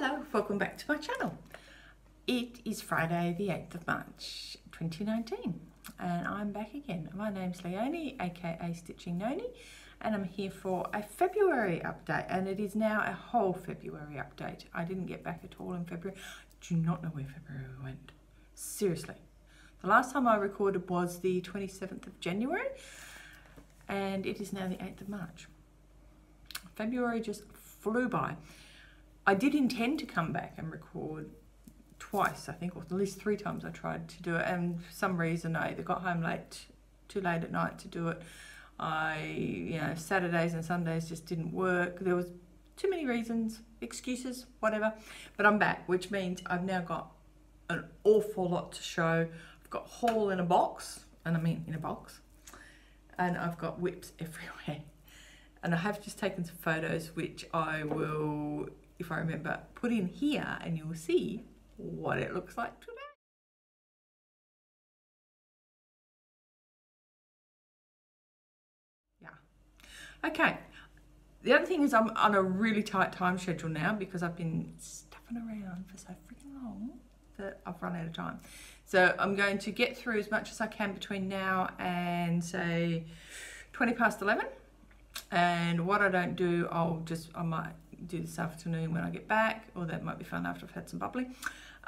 Hello, welcome back to my channel. It is Friday the 8th of March 2019 and I'm back again. My name's Leonie, aka Stitching Noni, and I'm here for a February update, and it is now a whole February update. I didn't get back at all in February. I do not know where February went. Seriously. The last time I recorded was the 27th of January and it is now the 8th of March. February just flew by. I did intend to come back and record twice, I think, or at least 3 times I tried to do it, and for some reason I either got home too late at night to do it. Saturdays and Sundays just didn't work. There was too many reasons, excuses, whatever. But I'm back, which means I've now got an awful lot to show. I've got haul in a box, and I mean in a box, and I've got whips everywhere. And I have just taken some photos, which I will, if I remember, put in here, and you'll see what it looks like today. Yeah. Okay. The other thing is I'm on a really tight time schedule now because I've been stuffing around for so freaking long that I've run out of time. So I'm going to get through as much as I can between now and say 20 past 11. And what I don't do, I might do this afternoon when I get back, or that might be fun after I've had some bubbly,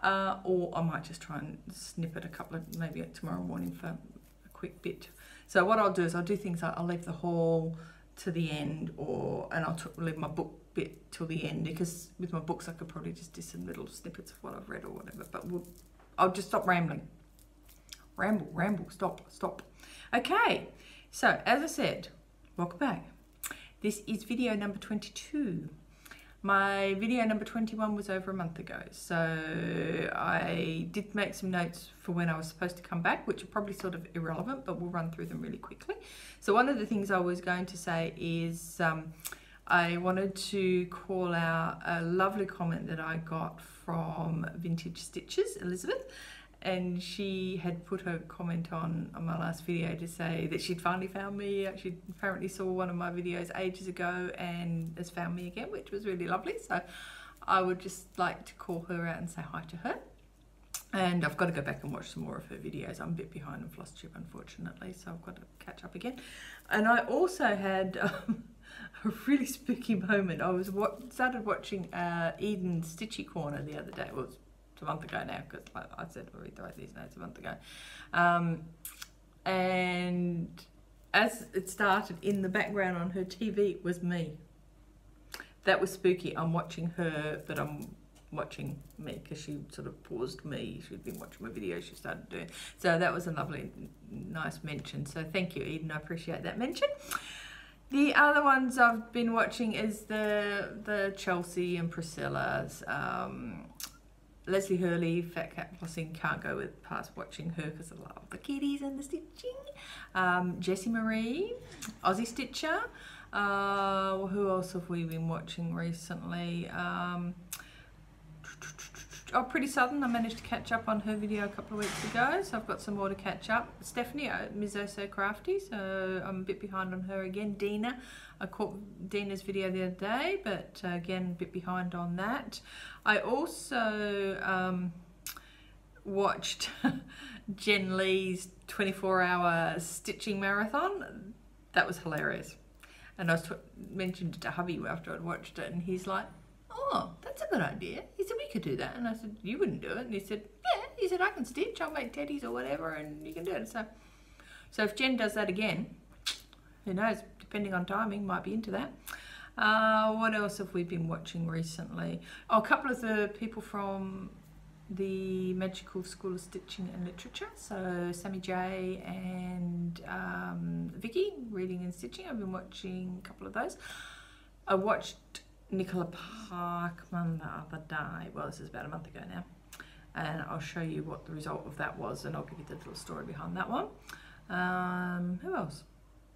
or I might just try and snip it a couple of, maybe tomorrow morning for a quick bit. So what I'll do is I'll do things like I'll leave the haul to the end, and I'll leave my book bit till the end, because with my books I could probably just do some little snippets of what I've read or whatever, but I'll just stop rambling. Ramble, stop. Okay, so as I said, welcome back. This is video number 22. My video number 21 was over a month ago, so I did make some notes for when I was supposed to come back, which are probably sort of irrelevant, but we'll run through them really quickly. So one of the things I was going to say is I wanted to call out a lovely comment that I got from Vintage Stitches, Elizabeth, and she had put her comment on my last video to say that she'd finally found me. She apparently saw one of my videos ages ago and has found me again, which was really lovely. So I would just like to call her out and say hi to her. And I've got to go back and watch some more of her videos. I'm a bit behind on FlossTube, unfortunately, so I've got to catch up again. And I also had a really spooky moment. I started watching Eden's Stitchy Corner the other day. Well, it's a month ago now, because like I said, I'll read these notes a month ago. And as it started, in the background on her TV was me. That was spooky. I'm watching her, but I'm watching me, because she sort of paused me. She'd been watching my video, she started doing. So that was a lovely, nice mention. So thank you, Eden. I appreciate that mention. The other ones I've been watching is the Chelsea and Priscilla's. Leslie Hurley, Fat Cat Flossing, can't go past watching her because I love the kitties and the stitching. Jessie Marie, Aussie Stitcher. Who else have we been watching recently? Pretty Southern. I managed to catch up on her video a couple of weeks ago, so I've got some more to catch up. Stephanie, Ms. Oh So Crafty, so I'm a bit behind on her again. Dina, I caught Dina's video the other day, but again, a bit behind on that. I also watched Jen Lee's 24-hour stitching marathon. That was hilarious. And I mentioned it to hubby after I'd watched it, and he's like, "Oh, that's a good idea." He said, "We could do that." And I said, "You wouldn't do it." And he said, "Yeah." He said, "I can stitch. I'll make teddies or whatever, and you can do it." So if Jen does that again, who knows? Depending on timing, might be into that. What else have we been watching recently? Oh, a couple of the people from the Magical School of Stitching and Literature. So Sammy J and Vicky, Reading and Stitching. I've been watching a couple of those. I watched Nicola Parkman the other day. Well, this is about a month ago now, and I'll show you what the result of that was, and I'll give you the little story behind that one. Who else?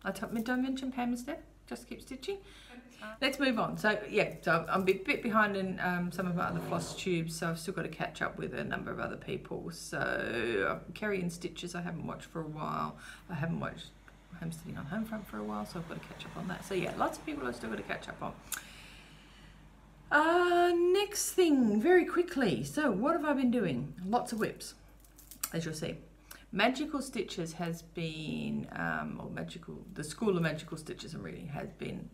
Don't mention Pam and Steph. Just keep stitching. Let's move on. So yeah, so I'm a bit behind in some of my other FlossTubes, so I've still got to catch up with a number of other people. So Kerry and Stitches I haven't watched for a while. I haven't watched Homesteading on Homefront for a while, so I've got to catch up on that. So yeah, lots of people I've still got to catch up on. Next thing, very quickly. So what have I been doing? Lots of whips, as you'll see. Magical Stitches has been, the School of Magical Stitches and Reading has been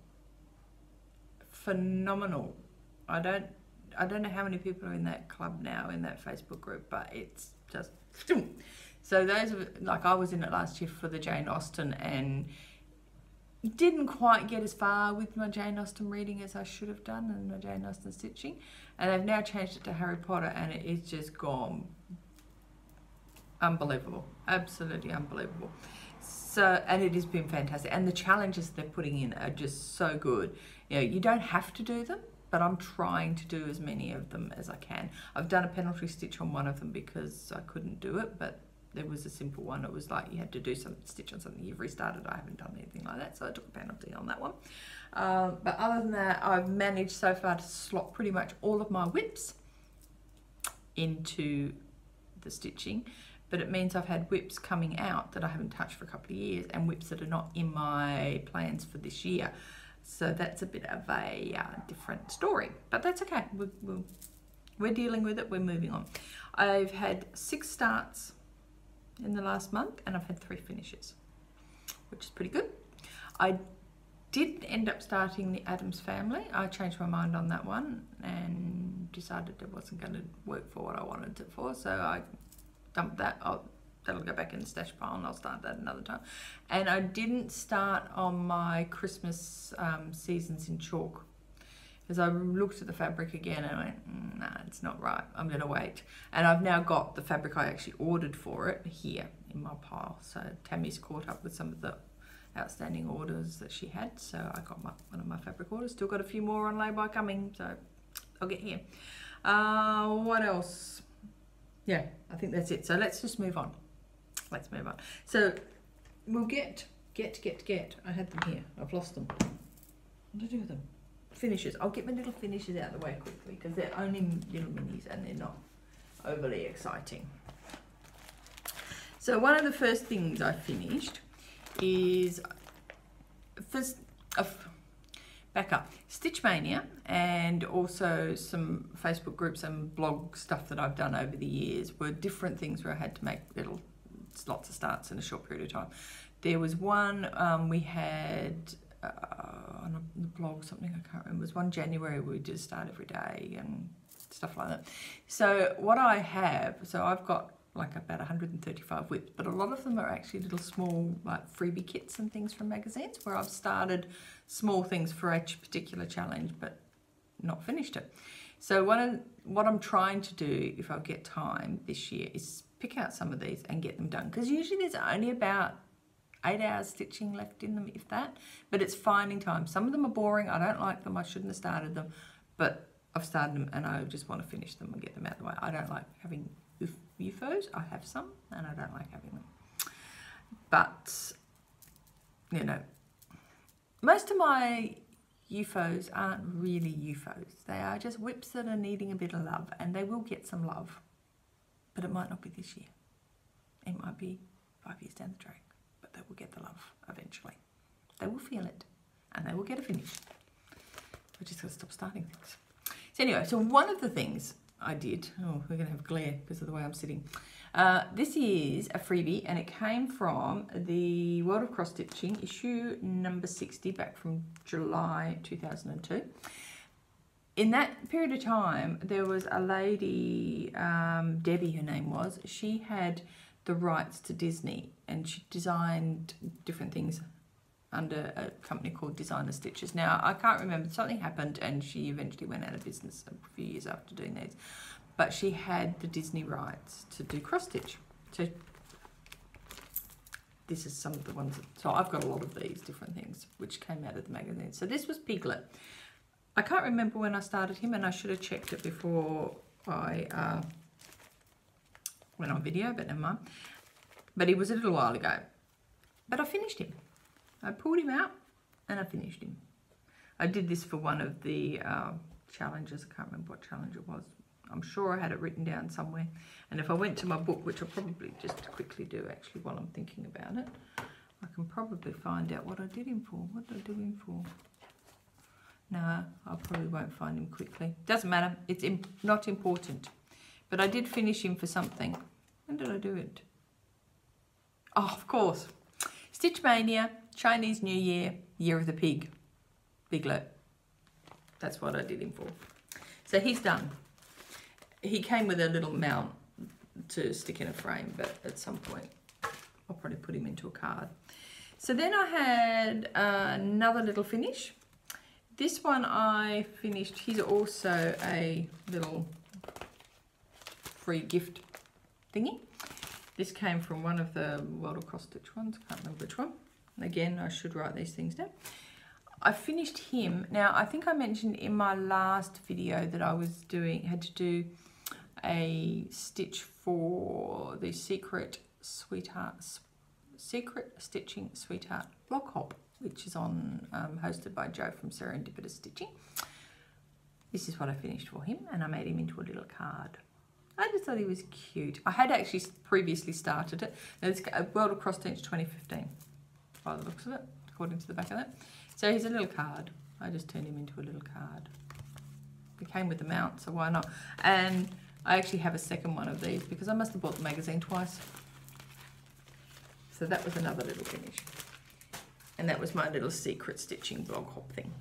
phenomenal. I don't know how many people are in that club now, in that Facebook group, but it's just, so those are, like, I was in it last year for the Jane Austen and didn't quite get as far with my Jane Austen reading as I should have done and my Jane Austen stitching, and they've now changed it to Harry Potter and it is just gone unbelievable, absolutely unbelievable. So, and it has been fantastic, and the challenges they're putting in are just so good. You know, you don't have to do them, but I'm trying to do as many of them as I can. I've done a penalty stitch on one of them because I couldn't do it, but there was a simple one. It was like you had to do some stitch on something you've restarted. I haven't done anything like that, so I took a penalty on that one. But other than that, I've managed so far to slot pretty much all of my whips into the stitching, but it means I've had whips coming out that I haven't touched for a couple of years and whips that are not in my plans for this year. So that's a bit of a different story, but that's okay. We're dealing with it, we're moving on. I've had 6 starts in the last month and I've had 3 finishes, which is pretty good. I did end up starting the Addams Family. I changed my mind on that one and decided it wasn't going to work for what I wanted it for, so I dumped that. That'll go back in the stash pile and I'll start that another time. And I didn't start on my Christmas Seasons in Chalk because I looked at the fabric again and I went, nah, it's not right, I'm going to wait. And I've now got the fabric I actually ordered for it here in my pile. So Tammy's caught up with some of the outstanding orders that she had, so I got one of my fabric orders. Still got a few more on lay-by coming, so I'll get here. What else? Yeah, I think that's it. So let's just move on. Let's move on. So we'll get. I had them here. I've lost them. What did I do with them? Finishes. I'll get my little finishes out of the way quickly because they're only little minis and they're not overly exciting. So one of the first things I finished is back up Stitch Mania, and also some Facebook groups and blog stuff that I've done over the years were different things where I had to make little lots of starts in a short period of time. There was one we had on the blog, something I can't remember, it was one January where we did a start every day and stuff like that. So what I have, so I've got like about 135 whips, but a lot of them are actually little small like freebie kits and things from magazines where I've started small things for a particular challenge but not finished it. So what I'm trying to do, if I get time this year, is pick out some of these and get them done, because usually there's only about 8 hours stitching left in them, if that, but it's finding time. Some of them are boring, I don't like them, I shouldn't have started them, but I've started them and I just want to finish them and get them out of the way. I don't like having UFOs, I have some and I don't like having them, but you know, most of my UFOs aren't really UFOs, they are just whips that are needing a bit of love, and they will get some love, but it might not be this year, it might be 5 years down the track, but they will get the love eventually. They will feel it and they will get a finish. We just got to stop starting things. So anyway, so one of the things I did, oh, we're going to have glare because of the way I'm sitting. This is a freebie and it came from the World of Cross Stitching, issue number 60, back from July 2002. In that period of time, there was a lady, Debbie her name was, she had the rights to Disney and she designed different things under a company called Designer Stitches. Now, I can't remember, something happened and she eventually went out of business a few years after doing these. But she had the Disney rights to do cross stitch. So this is some of the ones, so I've got a lot of these different things which came out of the magazine. So this was Piglet. I can't remember when I started him and I should have checked it before I went on video, but never mind. But he was a little while ago. But I finished him. I pulled him out and I finished him. I did this for one of the challenges. I can't remember what challenge it was. I'm sure I had it written down somewhere. And if I went to my book, which I'll probably just quickly do actually while I'm thinking about it, I can probably find out what I did him for. What did I do him for? No, I probably won't find him quickly. Doesn't matter. It's not important. But I did finish him for something. When did I do it? Oh, of course. Stitch Mania, Chinese New Year, Year of the Pig. Piglet. That's what I did him for. So he's done. He came with a little mount to stick in a frame, but at some point I'll probably put him into a card. So then I had another little finish. This one I finished. He's also a little free gift thingy. This came from one of the World of Cross Stitch ones. Can't remember which one. Again, I should write these things down. I finished him. Now, I think I mentioned in my last video that I was had to do a stitch for the Secret Stitching Sweetheart blog hop, which is on hosted by Joe from Serendipitous Stitching. This is what I finished for him, and I made him into a little card. I just thought he was cute. I had actually previously started it. It's a World of Cross Stitch 2015, by the looks of it, according to the back of it. So he's a little card. I just turned him into a little card. It came with the mount, so why not? And I actually have a second one of these because I must have bought the magazine twice. So that was another little finish. And that was my little secret stitching blog hop thing.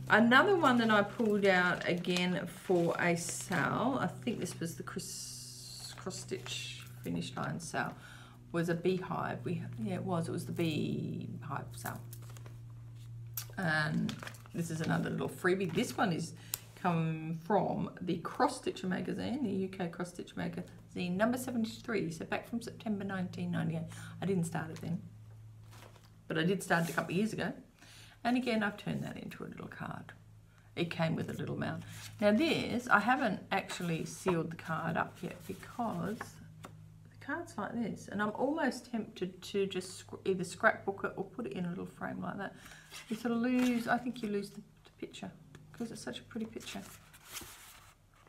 Another one that I pulled out again for a sale, I think this was the cross stitch finish line sale, was a beehive. Yeah, it was the beehive sale. And this is another little freebie. This one is come from the Cross Stitcher magazine, the UK Cross Stitch magazine, number 73, so back from September 1998. I didn't start it then, but I did start it a couple of years ago. And again, I've turned that into a little card. It came with a little mount. Now this, I haven't actually sealed the card up yet because the card's like this, and I'm almost tempted to just either scrapbook it or put it in a little frame like that. You sort of lose, I think you lose the picture because it's such a pretty picture.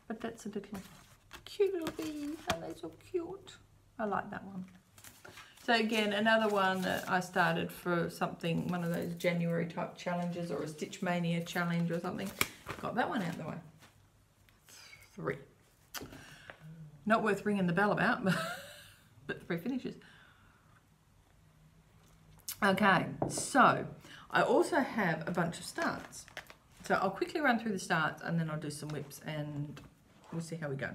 But that's a little cute little bee. Aren't they so cute? I like that one. So again, another one that I started for something, one of those January type challenges or a Stitch Mania challenge or something. Got that one out of the way. 3. Not worth ringing the bell about, but 3 finishes. Okay, so I also have a bunch of starts. So I'll quickly run through the starts and then I'll do some whips and we'll see how we go.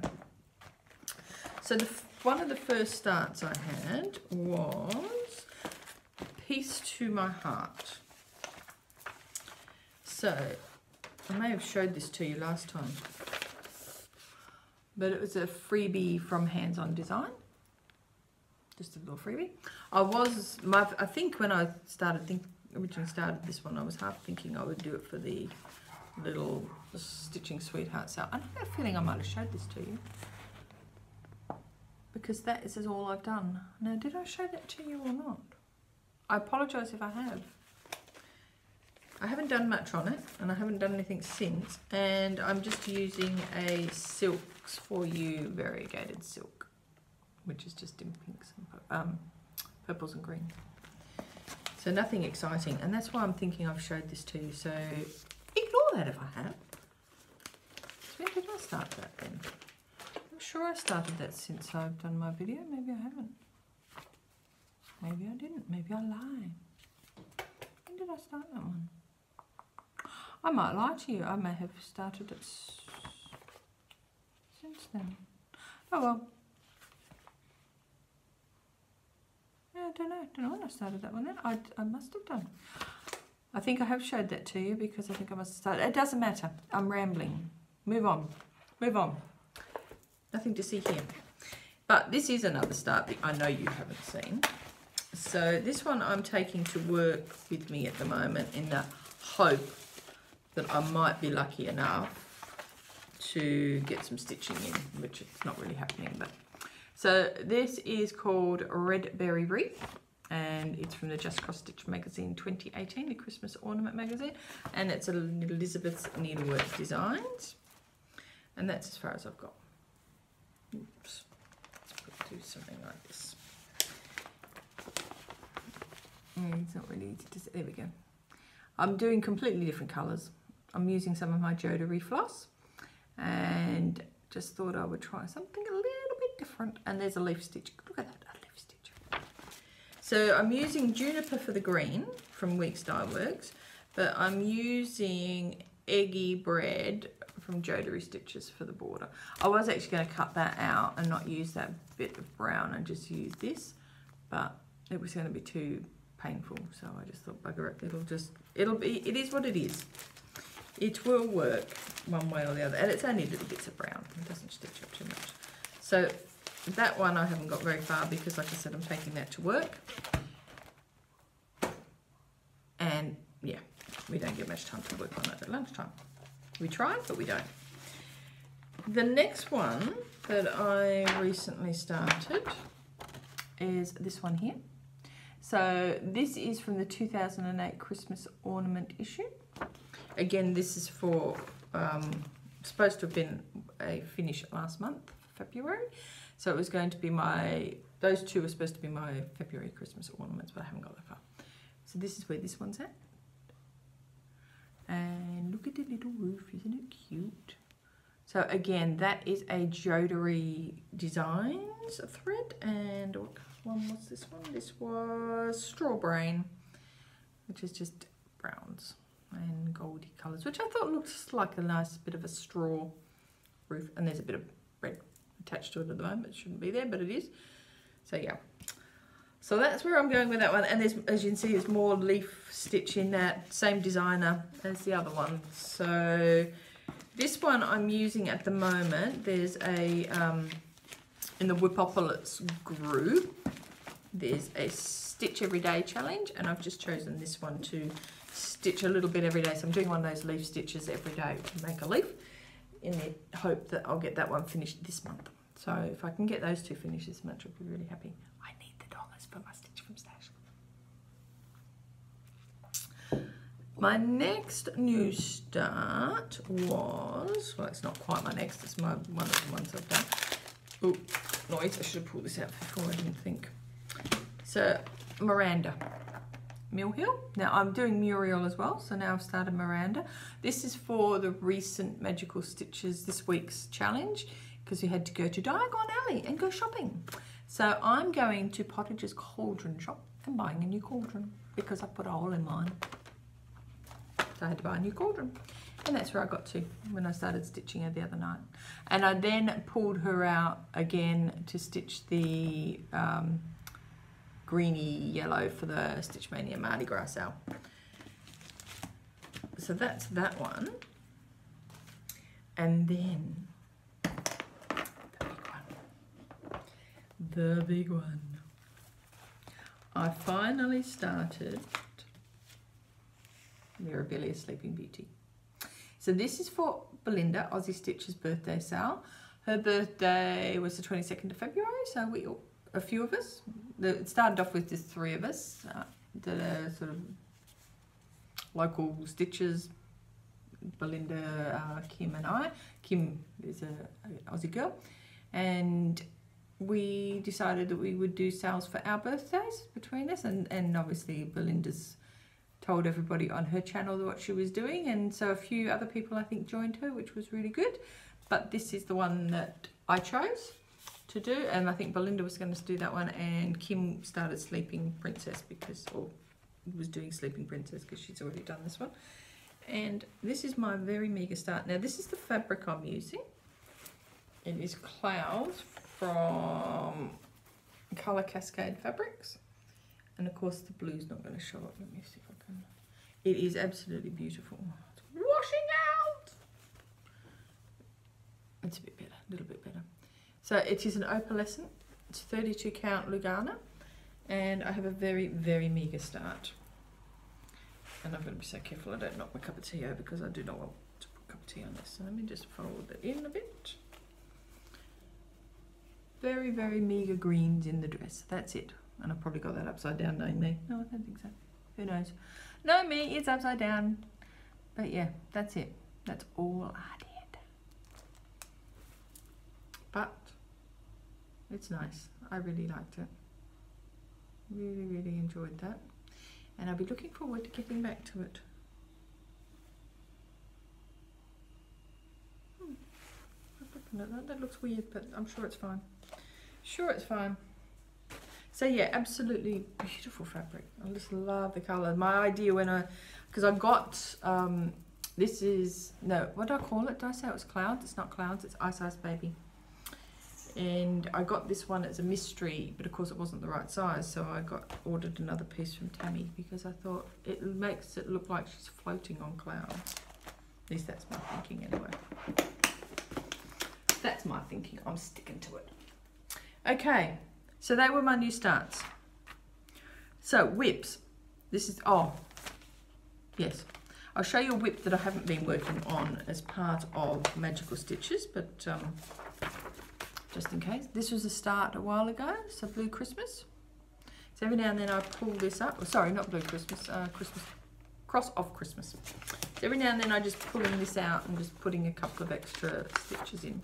So one of the first starts I had was Peace to My Heart. So I may have showed this to you last time, but it was a freebie from Hands On Design. Just a little freebie. I think when I originally started this one, I was half thinking I would do it for the little Stitching Sweetheart sale. I have a feeling I might have showed this to you, because that is all I've done. Now, did I show that to you or not? I apologise if I have. I haven't done much on it, and I haven't done anything since, and I'm just using a Silks For You variegated silk, which is just in pinks and purples and greens. So nothing exciting, and that's why I'm thinking I've showed this to you, so ignore that if I have. So when did I start that then? I'm sure I started that since I've done my video. Maybe I haven't. Maybe I didn't. Maybe I lied. When did I start that one? I might lie to you. I may have started it since then. Oh well. Yeah, I don't know when I started that one then. I must have done. I think I have showed that to you because I think I must have started. It doesn't matter. I'm rambling. Move on. Move on. Nothing to see here. But this is another start that I know you haven't seen. So this one I'm taking to work with me at the moment in the hope that I might be lucky enough to get some stitching in, which it's not really happening. But so this is called WREATH, and it's from the Just Cross Stitch magazine 2018, the Christmas ornament magazine, and it's a Elizabeth's Needlework Designs, and that's as far as I've got. Oops, let's do something like this. It's not really easy to see. There we go. I'm doing completely different colours. I'm using some of my Jodery floss, and just thought I would try something a little bit different. And there's a leaf stitch. Look at that, a leaf stitch. So I'm using Juniper for the green from Weeks DIARIES, but I'm using Eggy Bread from Jodery Stitches for the border. I was actually going to cut that out and not use that bit of brown and just use this, but it was going to be too painful, so I just thought, bugger it, it is what it is. It will work one way or the other, and it's only little bits of brown. It doesn't stitch up too much. So that one I haven't got very far because, like I said, I'm taking that to work. And yeah, we don't get much time to work on it at lunchtime. We try, but we don't. The next one that I recently started is this one here. So this is from the 2008 Christmas ornament issue. Again, this is for, supposed to have been a finish last month, February. So it was going to be those two were supposed to be my February Christmas ornaments, but I haven't got that far. So this is where this one's at. And look at the little roof, isn't it cute? So again, that is a Jodery Designs thread. And what one was this one? This was Straw Brain, which is just browns and goldy colours, which I thought looked like a nice bit of a straw roof. And there's a bit of red attached to it at the moment. It shouldn't be there, but it is. So yeah. So that's where I'm going with that one. And there's, as you can see, there's more leaf stitch in that same designer as the other one. So this one I'm using at the moment. There's a, in the Whipopolis group, there's a Stitch Every Day challenge, and I've just chosen this one to stitch a little bit every day. So I'm doing one of those leaf stitches every day to make a leaf in the hope that I'll get that one finished this month. So if I can get those two finished this month, I'll be really happy. I need the dollars for my Stitch from Stash. My next new start was, well, it's not quite my next, it's one of the ones I've done. Oh, noise, I should have pulled this out before, I didn't think. So, Miranda, Mill Hill. Now I'm doing Muriel as well, so now I've started Miranda. This is for the recent Magical Stitches this week's challenge, because we had to go to Diagon Alley and go shopping. So I'm going to Pottage's Cauldron shop and buying a new cauldron because I put a hole in mine. So I had to buy a new cauldron. And that's where I got to when I started stitching her the other night. And I then pulled her out again to stitch the greeny yellow for the Stitch Mania Mardi Gras sale. So that's that one. And then the big one. I finally started Mirabilia Sleeping Beauty. So this is for Belinda, Aussie Stitch's birthday sale. Her birthday was the 22nd of February, so a few of us, it started off with just 3 of us, that are sort of local stitchers, Belinda, Kim and I. Kim is an Aussie girl, and we decided that we would do sales for our birthdays between us, and obviously Belinda's told everybody on her channel what she was doing, and so a few other people I think joined her, which was really good. But this is the one that I chose to do, and I think Belinda was going to do that one, and Kim started Sleeping Princess or was doing Sleeping Princess because she's already done this one. And this is my very meagre start. Now this is the fabric I'm using. It is Clouds from Colour Cascade Fabrics, and of course the blue's not going to show up. Let me see if I can. It is absolutely beautiful. It's washing out. It's a bit better, a little bit better. So it is an opalescent. It's 32 count Lugana, and I have a very, very meagre start. And I'm going to be so careful I don't knock my cup of tea over, because I do not want to put a cup of tea on this. So let me just fold it in a bit. Very, very meagre greens in the dress. That's it. And I've probably got that upside down, knowing me. No, I don't think so. Who knows? No, me, it's upside down. But yeah, that's it. That's all I did. But it's nice. I really liked it. Really, really enjoyed that. And I'll be looking forward to getting back to it. That looks weird, but I'm sure it's fine. Sure it's fine. So yeah, absolutely beautiful fabric. I just love the colour. My idea when because I got, this is, no, what did I call it? Did I say it was Clouds? It's not Clouds, it's Ice Ice Baby. And I got this one as a mystery, but of course it wasn't the right size, so I ordered another piece from Tammy because I thought it makes it look like she's floating on clouds. At least that's my thinking anyway. That's my thinking, I'm sticking to it. Okay, so they were my new starts. So whips, this is, oh, yes. I'll show you a whip that I haven't been working on as part of Magical Stitches, but just in case. This was a start a while ago, so Blue Christmas. So every now and then I pull this up, oh, sorry, not Blue Christmas, Cross Off Christmas. So every now and then I just pulling this out and just putting a couple of extra stitches in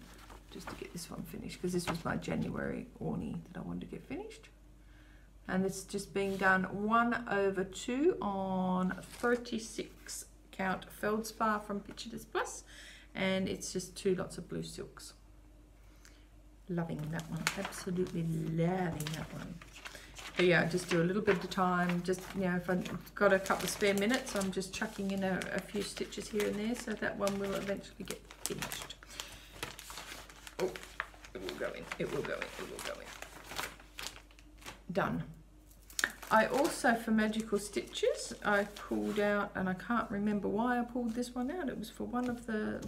just to get this one finished, because this was my January orney that I wanted to get finished. And it's just being done 1/2 on 36 count feldspar from Picture BLISS, and it's just 2 lots of blue silks. Loving that one, absolutely loving that one. But yeah, just do a little bit of time, just, you know, if I've got a couple of spare minutes, I'm just chucking in a few stitches here and there, so that one will eventually get finished. Oh, it will go in, it will go in, it will go in. Done. I also, for Magical Stitches, I pulled out, and I can't remember why I pulled this one out. It was for one of the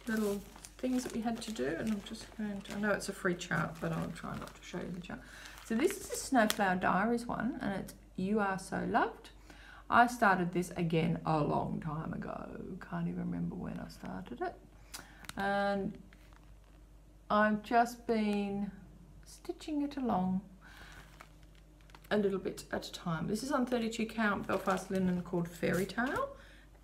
little things that we had to do, and I'm just going to, I know it's a free chart, but I'll try not to show you the chart. So this is a Snowflower Diaries one, and it's You Are So Loved. I started this again a long time ago. Can't even remember when I started it. And I've just been stitching it along a little bit at a time. This is on 32 count Belfast linen called Fairy Tale,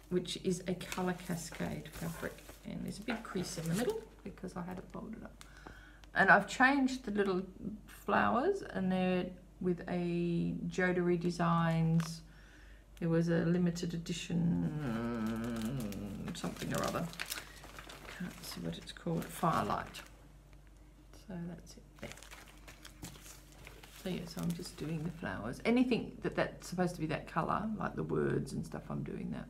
which is a colour cascade fabric. And there's a big crease in the middle because I had it folded up. And I've changed the little flowers, and they're with a Jodari Designs. There was a limited edition something or other. Can't see what it's called. Firelight. So that's it there. So yeah, so I'm just doing the flowers. Anything that's supposed to be that colour, like the words and stuff, I'm doing that.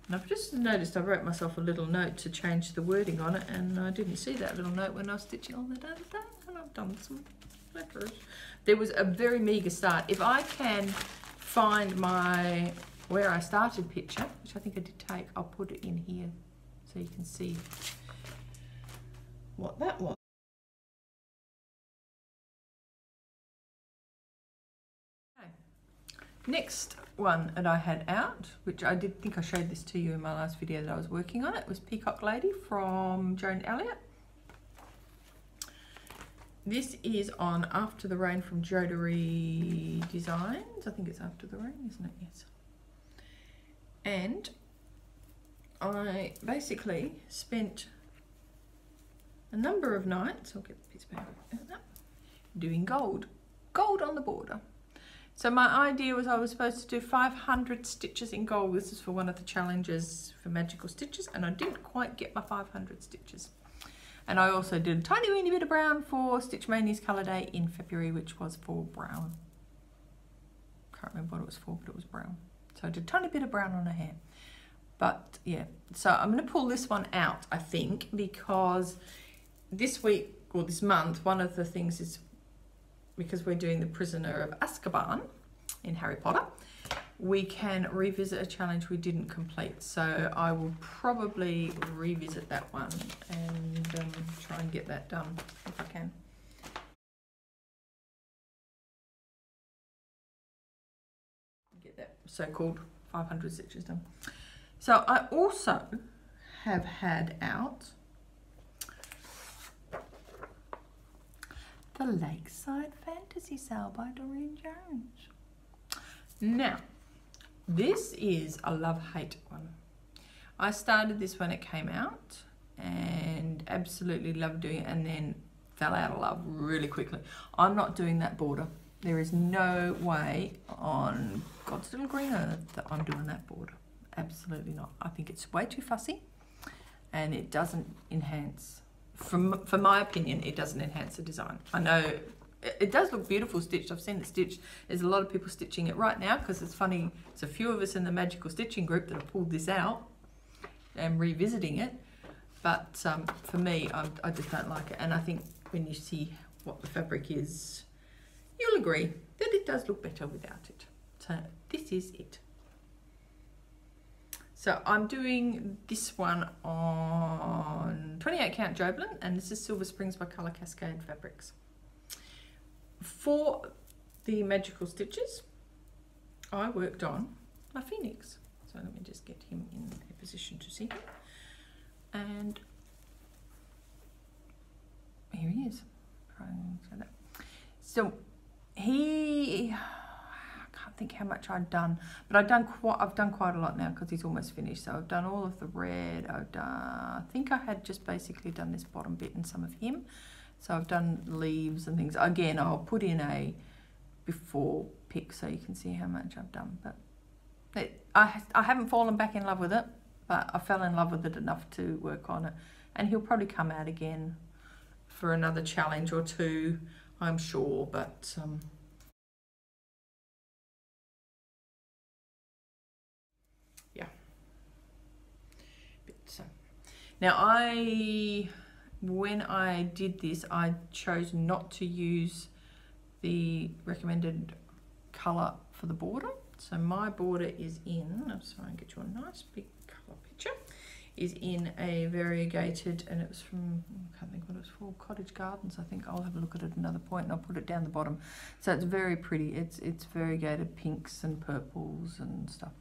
And I've just noticed I wrote myself a little note to change the wording on it, and I didn't see that little note when I was stitching on the other day, and I've done some letters. There was a very meagre start. If I can find my where I started picture, which I think I did take, I'll put it in here so you can see what that was. Next one that I had out, which I did think I showed this to you in my last video that I was working on, it was Peacock Lady from Joan Elliott. This is on After the Rain from Jodari Designs. I think it's After the Rain, isn't it? Yes. And I basically spent a number of nights, I'll get the piece of paper, doing gold on the border. So my idea was I was supposed to do 500 stitches in gold. This is for one of the challenges for Magical Stitches, and I didn't quite get my 500 stitches. And I also did a tiny weeny bit of brown for Stitch Mania's Colour Day in February, which was for brown. Can't remember what it was for, but it was brown. So I did a tiny bit of brown on her hair. But yeah, so I'm going to pull this one out, I think, because this week, or this month, one of the things is, because we're doing the Prisoner of Azkaban in Harry Potter, we can revisit a challenge we didn't complete. So I will probably revisit that one and try and get that done if I can. Get that so-called 500 stitches done. So I also have had out The Lakeside Fantasy Sale by Doreen Jones. Now, this is a love-hate one. I started this when it came out and absolutely loved doing it, and then fell out of love really quickly. I'm not doing that border. There is no way on God's little green earth that I'm doing that border. Absolutely not. I think it's way too fussy, and it doesn't enhance for my opinion, it doesn't enhance the design. I know it does look beautiful stitched. I've seen it stitched. There's a lot of people stitching it right now because it's funny. There's a few of us in the Magical Stitching group that have pulled this out and revisiting it. But for me, I just don't like it. And I think when you see what the fabric is, you'll agree that it does look better without it. So this is it. So I'm doing this one on 28 count Joblin, and this is Silver Springs by Colour Cascade Fabrics. For the magical stitches, I worked on my Phoenix. So let me just get him in a position to see him. And here he is. So he, I can't think how much I'd done, but I've done quite a lot now because he's almost finished. So I've done all of the red. I think I had just basically done this bottom bit and some of him. So I've done leaves and things. Again, I'll put in a before pic so you can see how much I've done. But I haven't fallen back in love with it, but I fell in love with it enough to work on it. And he'll probably come out again for another challenge or two, I'm sure. But yeah. Now when I did this, I chose not to use the recommended colour for the border. So my border is in, I'm sorry, I'll get you a nice big colour picture, is in a variegated, and it was from, I can't think what it was for, Cottage Gardens, I think. I'll have a look at it at another point and I'll put it down the bottom. So it's very pretty. It's variegated pinks and purples and stuff.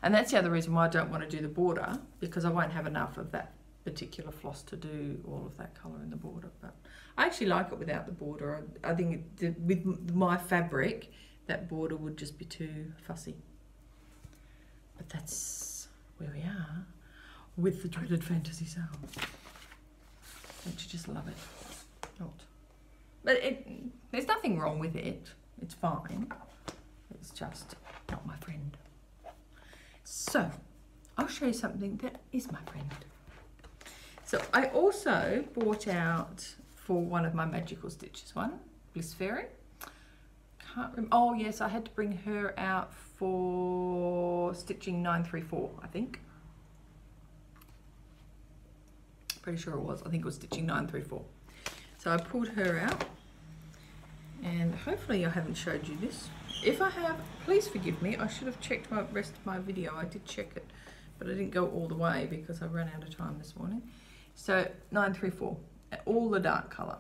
And that's the other reason why I don't want to do the border, because I won't have enough of that particular floss to do all of that colour in the border. But I actually like it without the border. I think with my fabric, that border would just be too fussy. But that's where we are with the dreaded fantasy sale. Don't you just love it? Not. But there's nothing wrong with it. It's fine. It's just not my friend. So I'll show you something that is my friend. So I also bought out for one of my magical stitches one, Bliss Fairy. Can't remember. Oh yes, I had to bring her out for stitching 934, I think. Pretty sure it was. I think it was stitching 934. So I pulled her out, and hopefully I haven't showed you this. If I have, please forgive me. I should have checked my rest of my video. I did check it, but I didn't go all the way because I ran out of time this morning. So 934, all the dark colour.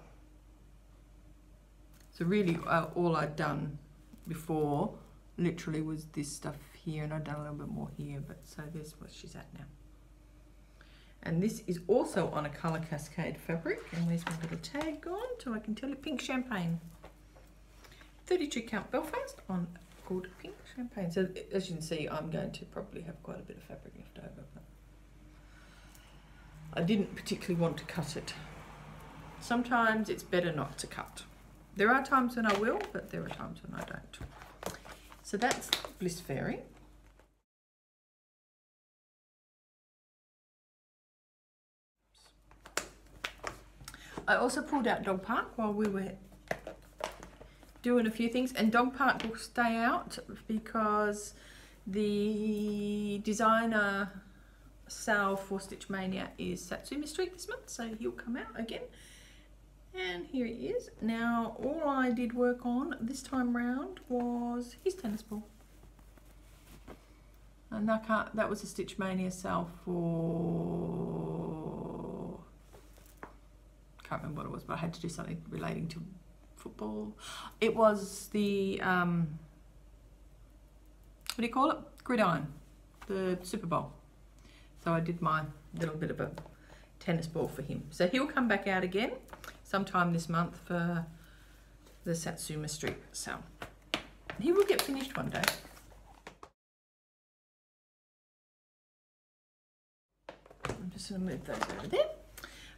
So really all I'd done before literally was this stuff here, and I've done a little bit more here, but so there's what she's at now. And this is also on a Colour Cascade fabric, and there's my little tag on so I can tell you, Pink Champagne. 32 count Belfast on called Pink Champagne. So as you can see, I'm going to probably have quite a bit of fabric left over, but I didn't particularly want to cut it. Sometimes it's better not to cut. There are times when I will, but there are times when I don't. So that's Bliss Fairy. I also pulled out Dog Park while we were doing a few things, and Dog Park will stay out because the designer Sal for Stitch Mania is Satsuma Street this month, so he'll come out again. And here he is. Now, all I did work on this time round was his tennis ball. And that was a Stitch Mania Sal for, can't remember what it was, but I had to do something relating to football. It was the, what do you call it? Gridiron, the Super Bowl. So I did my little bit of a tennis ball for him. So he'll come back out again sometime this month for the Satsuma Street sale. He will get finished one day. I'm just going to move those over there.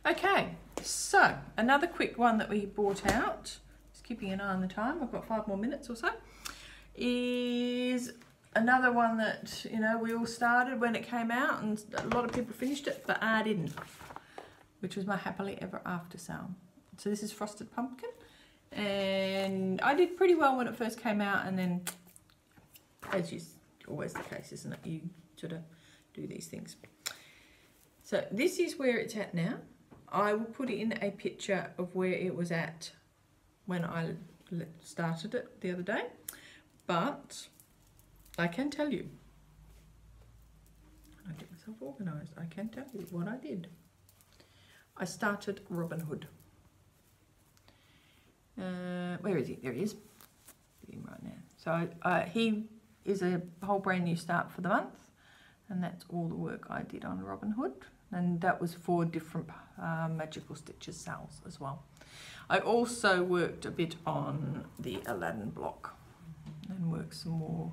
Okay, so another quick one that we bought out, just keeping an eye on the time, I've got 5 more minutes or so, is another one that, you know, we all started when it came out and a lot of people finished it, but I didn't. which was my Happily Ever After sale. So this is Frosted Pumpkin, and I did pretty well when it first came out, and then, as is always the case, isn't it? You sort of do these things. So this is where it's at now. I will put in a picture of where it was at when I started it the other day, but I can tell you, I get myself organised, I can tell you what I did. I started Robin Hood. Where is he? There he is. Right now. So he is a whole brand new start for the month, and that's all the work I did on Robin Hood, and that was 4 different Magical Stitches sales as well. I also worked a bit on the Aladdin block and worked some more.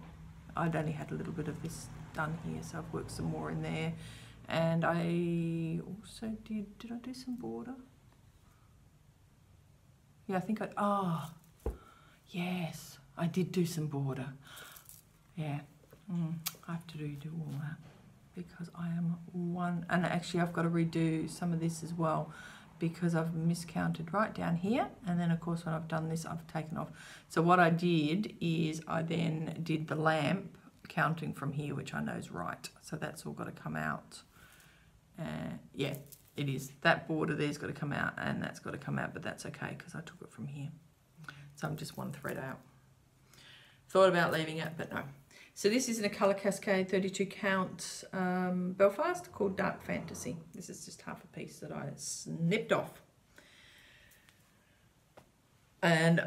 I'd only had a little bit of this done here, so I've worked some more in there. And I also did I do some border? Yeah, I think yes, I did do some border. Yeah, I have to do all that because I am and actually I've got to redo some of this as well because I've miscounted right down here, and then of course when I've done this I've taken off. So what I did is I then did the lamp counting from here, which I know is right, so that's all got to come out. Yeah, it is. That border there's got to come out, and that's got to come out, but that's okay because I took it from here. So I'm just 1 thread out. Thought about leaving it, but no. So this is in a colour cascade 32 count Belfast called Dark Fantasy. This is just half a piece that I snipped off. And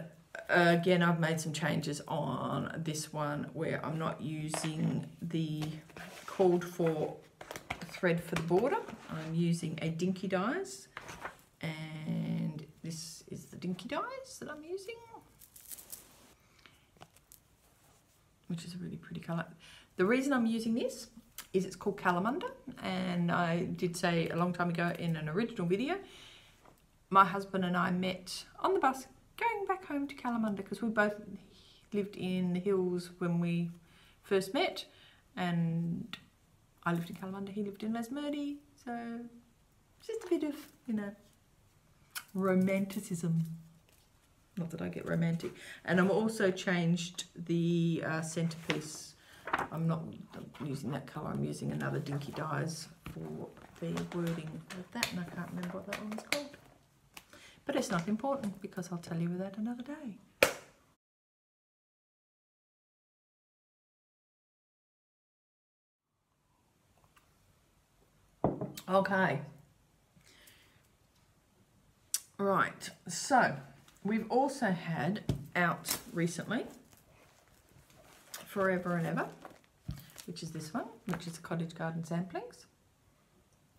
again, I've made some changes on this one where I'm not using the called for thread for the border. I'm using a Dinky Dyes, and this is the Dinky Dyes that I'm using, which is a really pretty colour. The reason I'm using this is it's called Calamunda, and I did say a long time ago in an original video, my husband and I met on the bus going back home to Calamunda because we both lived in the hills when we first met, and I lived in Calamunda, he lived in Lesmurdie, so just a bit of, you know, romanticism. Not that I get romantic. And I'm also changed the centerpiece. I'm not using that colour, I'm using another Dinky Dyes for the wording of that, and I can't remember what that one's called. But it's not important because I'll tell you that another day. Okay. Right, so we've also had out recently Forever and Ever, which is this one, which is Cottage Garden Samplings.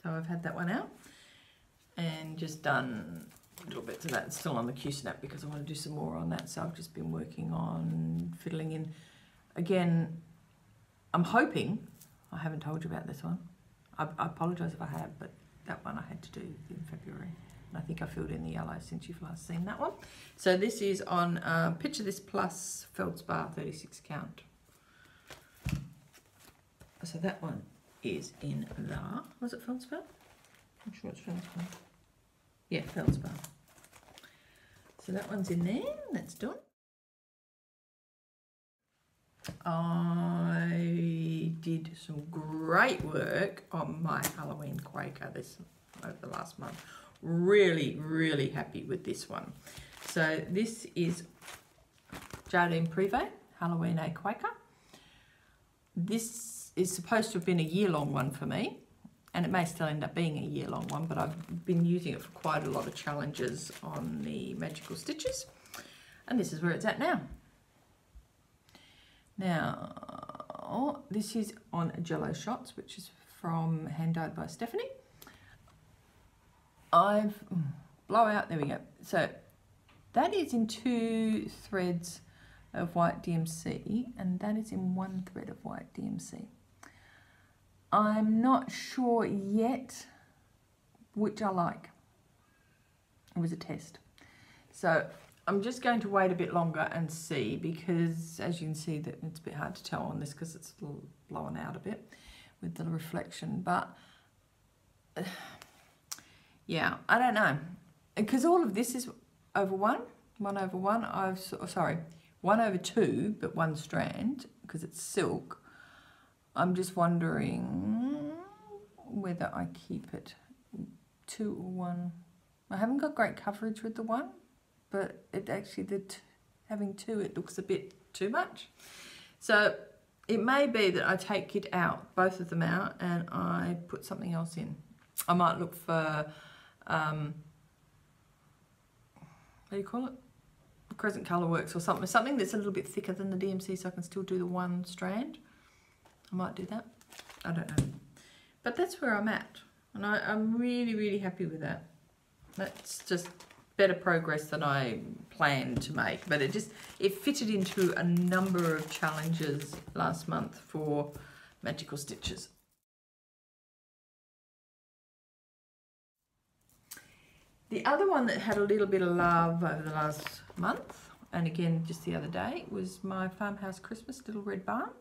So I've had that one out and just done little bits of that. It's still on the Q-snap because I want to do some more on that, so I've just been working on fiddling in. Again, I'm hoping, I haven't told you about this one. I apologise if I have, but that one I had to do in February. And I think I filled in the yellow since you've last seen that one. So this is on Picture This Plus Feldspar 36 count. So that one is in the, was it Feldspar? I'm sure it's Feldspar. Yeah, Feldspar. So that one's in there, that's done. I did some great work on my Halloween Quaker over the last month. Really, really happy with this one. So this is Jardine Privé, Halloween A Quaker. This is supposed to have been a year-long one for me, and it may still end up being a year-long one, but I've been using it for quite a lot of challenges on the Magical Stitches, and this is where it's at now. Now, this is on Jello Shots, which is from Hand Dyed by Stephanie. I've blowout, there we go. So that is in 2 threads of white DMC, and that is in 1 thread of white DMC. I'm not sure yet which I like. It was a test. So I'm just going to wait a bit longer and see, because as you can see that it's a bit hard to tell on this because it's blown out a bit with the reflection, but Yeah, I don't know. Because all of this is over 1 over 1. Sorry, 1 over 2, but 1 strand, because it's silk. I'm just wondering whether I keep it 2 or 1. I haven't got great coverage with the 1, but it actually, having 2, it looks a bit too much. So it may be that I take it out, both of them out, and I put something else in. I might look for, what do you call it? Crescent Colourworks or something that's a little bit thicker than the DMC, so I can still do the 1 strand. I might do that. I don't know. But that's where I'm at. And I'm really, really happy with that. That's just better progress than I planned to make. But it fitted into a number of challenges last month for Magical Stitches. The other one that had a little bit of love over the last month, and again just the other day, was my Farmhouse Christmas Little Red Barn.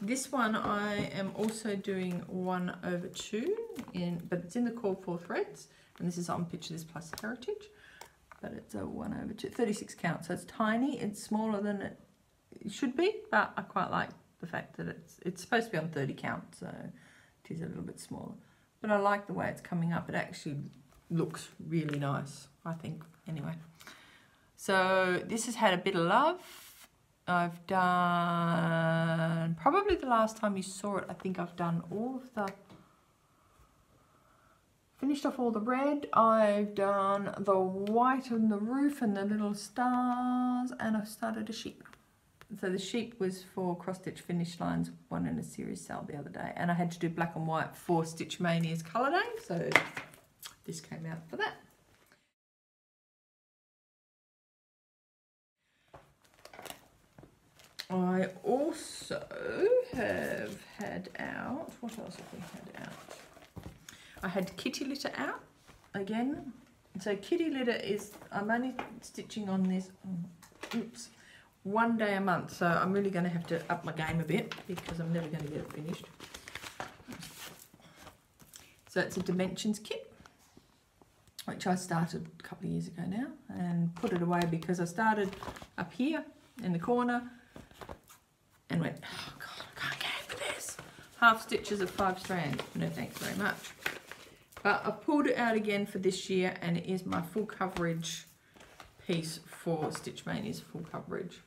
This one I am also doing 1 over 2, but it's in the called for threads, and this is on Picture This Plus Heritage, but it's a 1 over 2, 36 count, so it's tiny, it's smaller than it should be, but I quite like the fact that it's supposed to be on 30 count, so it is a little bit smaller. But I like the way it's coming up. It actually looks really nice, I think, anyway. So this has had a bit of love. I've done, probably the last time you saw it, I think I've done all of the, finished off all the red. I've done the white on the roof and the little stars, and I've started a sheep. So the sheep was for Cross Stitch Finish Lines, one in a series sale the other day, and I had to do black and white for Stitch Mania's Colour Day, so this came out for that. I also have had out, what else have we had out? I had Kitty Litter out again. So Kitty Litter is, I'm only stitching on this, oops, 1 day a month. So I'm really going to have to up my game a bit because I'm never going to get it finished. So it's a Dimensions kit, which I started a couple of years ago now and put it away because I started up here in the corner and went, oh God, I can't get for this. Half stitches of 5 strands. No thanks very much. But I've pulled it out again for this year, and it is my full coverage piece for Stitch Mania's full coverage.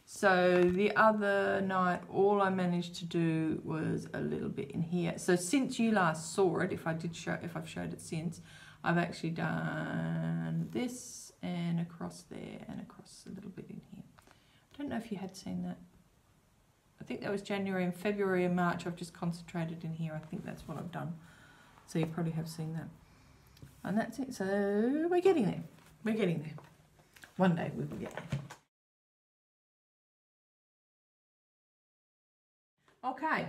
So the other night, all I managed to do was a little bit in here. So since you last saw it, if I've showed it since, I've actually done this and across there and across a little bit in here. I don't know if you had seen that. I think that was January and February and March. I've just concentrated in here. I think that's what I've done. So you probably have seen that. And that's it. So we're getting there. We're getting there. One day we will get there. Okay,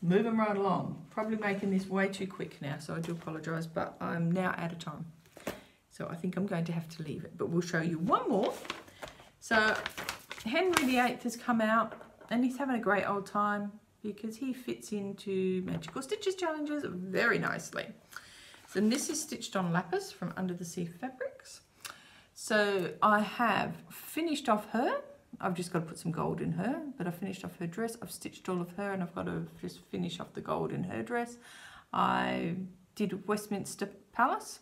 moving right along. Probably making this way too quick now, so I do apologise, but I'm now out of time. So I think I'm going to have to leave it, but we'll show you one more. So Henry VIII has come out, and he's having a great old time because he fits into Magical Stitches challenges very nicely. So this is stitched on lapis from Under the Sea Fabrics. So I have finished off her. I've just got to put some gold in her, but I finished off her dress. I've stitched all of her, and I've got to just finish off the gold in her dress. I did Westminster Palace,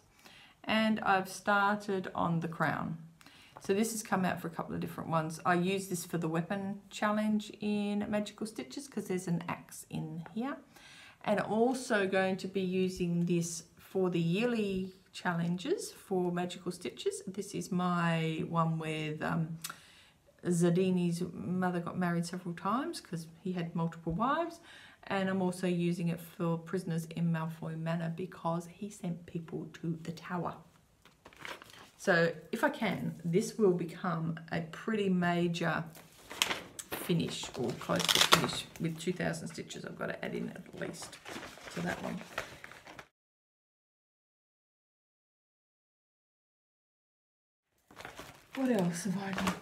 and I've started on the crown. So this has come out for a couple of different ones. I use this for the weapon challenge in Magical Stitches because there's an axe in here. And also going to be using this for the yearly challenges for Magical Stitches. This is my one with Zardini's mother got married several times because he had multiple wives. And I'm also using it for Prisoners in Malfoy Manor because he sent people to the tower. So if I can, this will become a pretty major finish or close to finish with 2,000 stitches. I've got to add in at least to that one. What else have I done?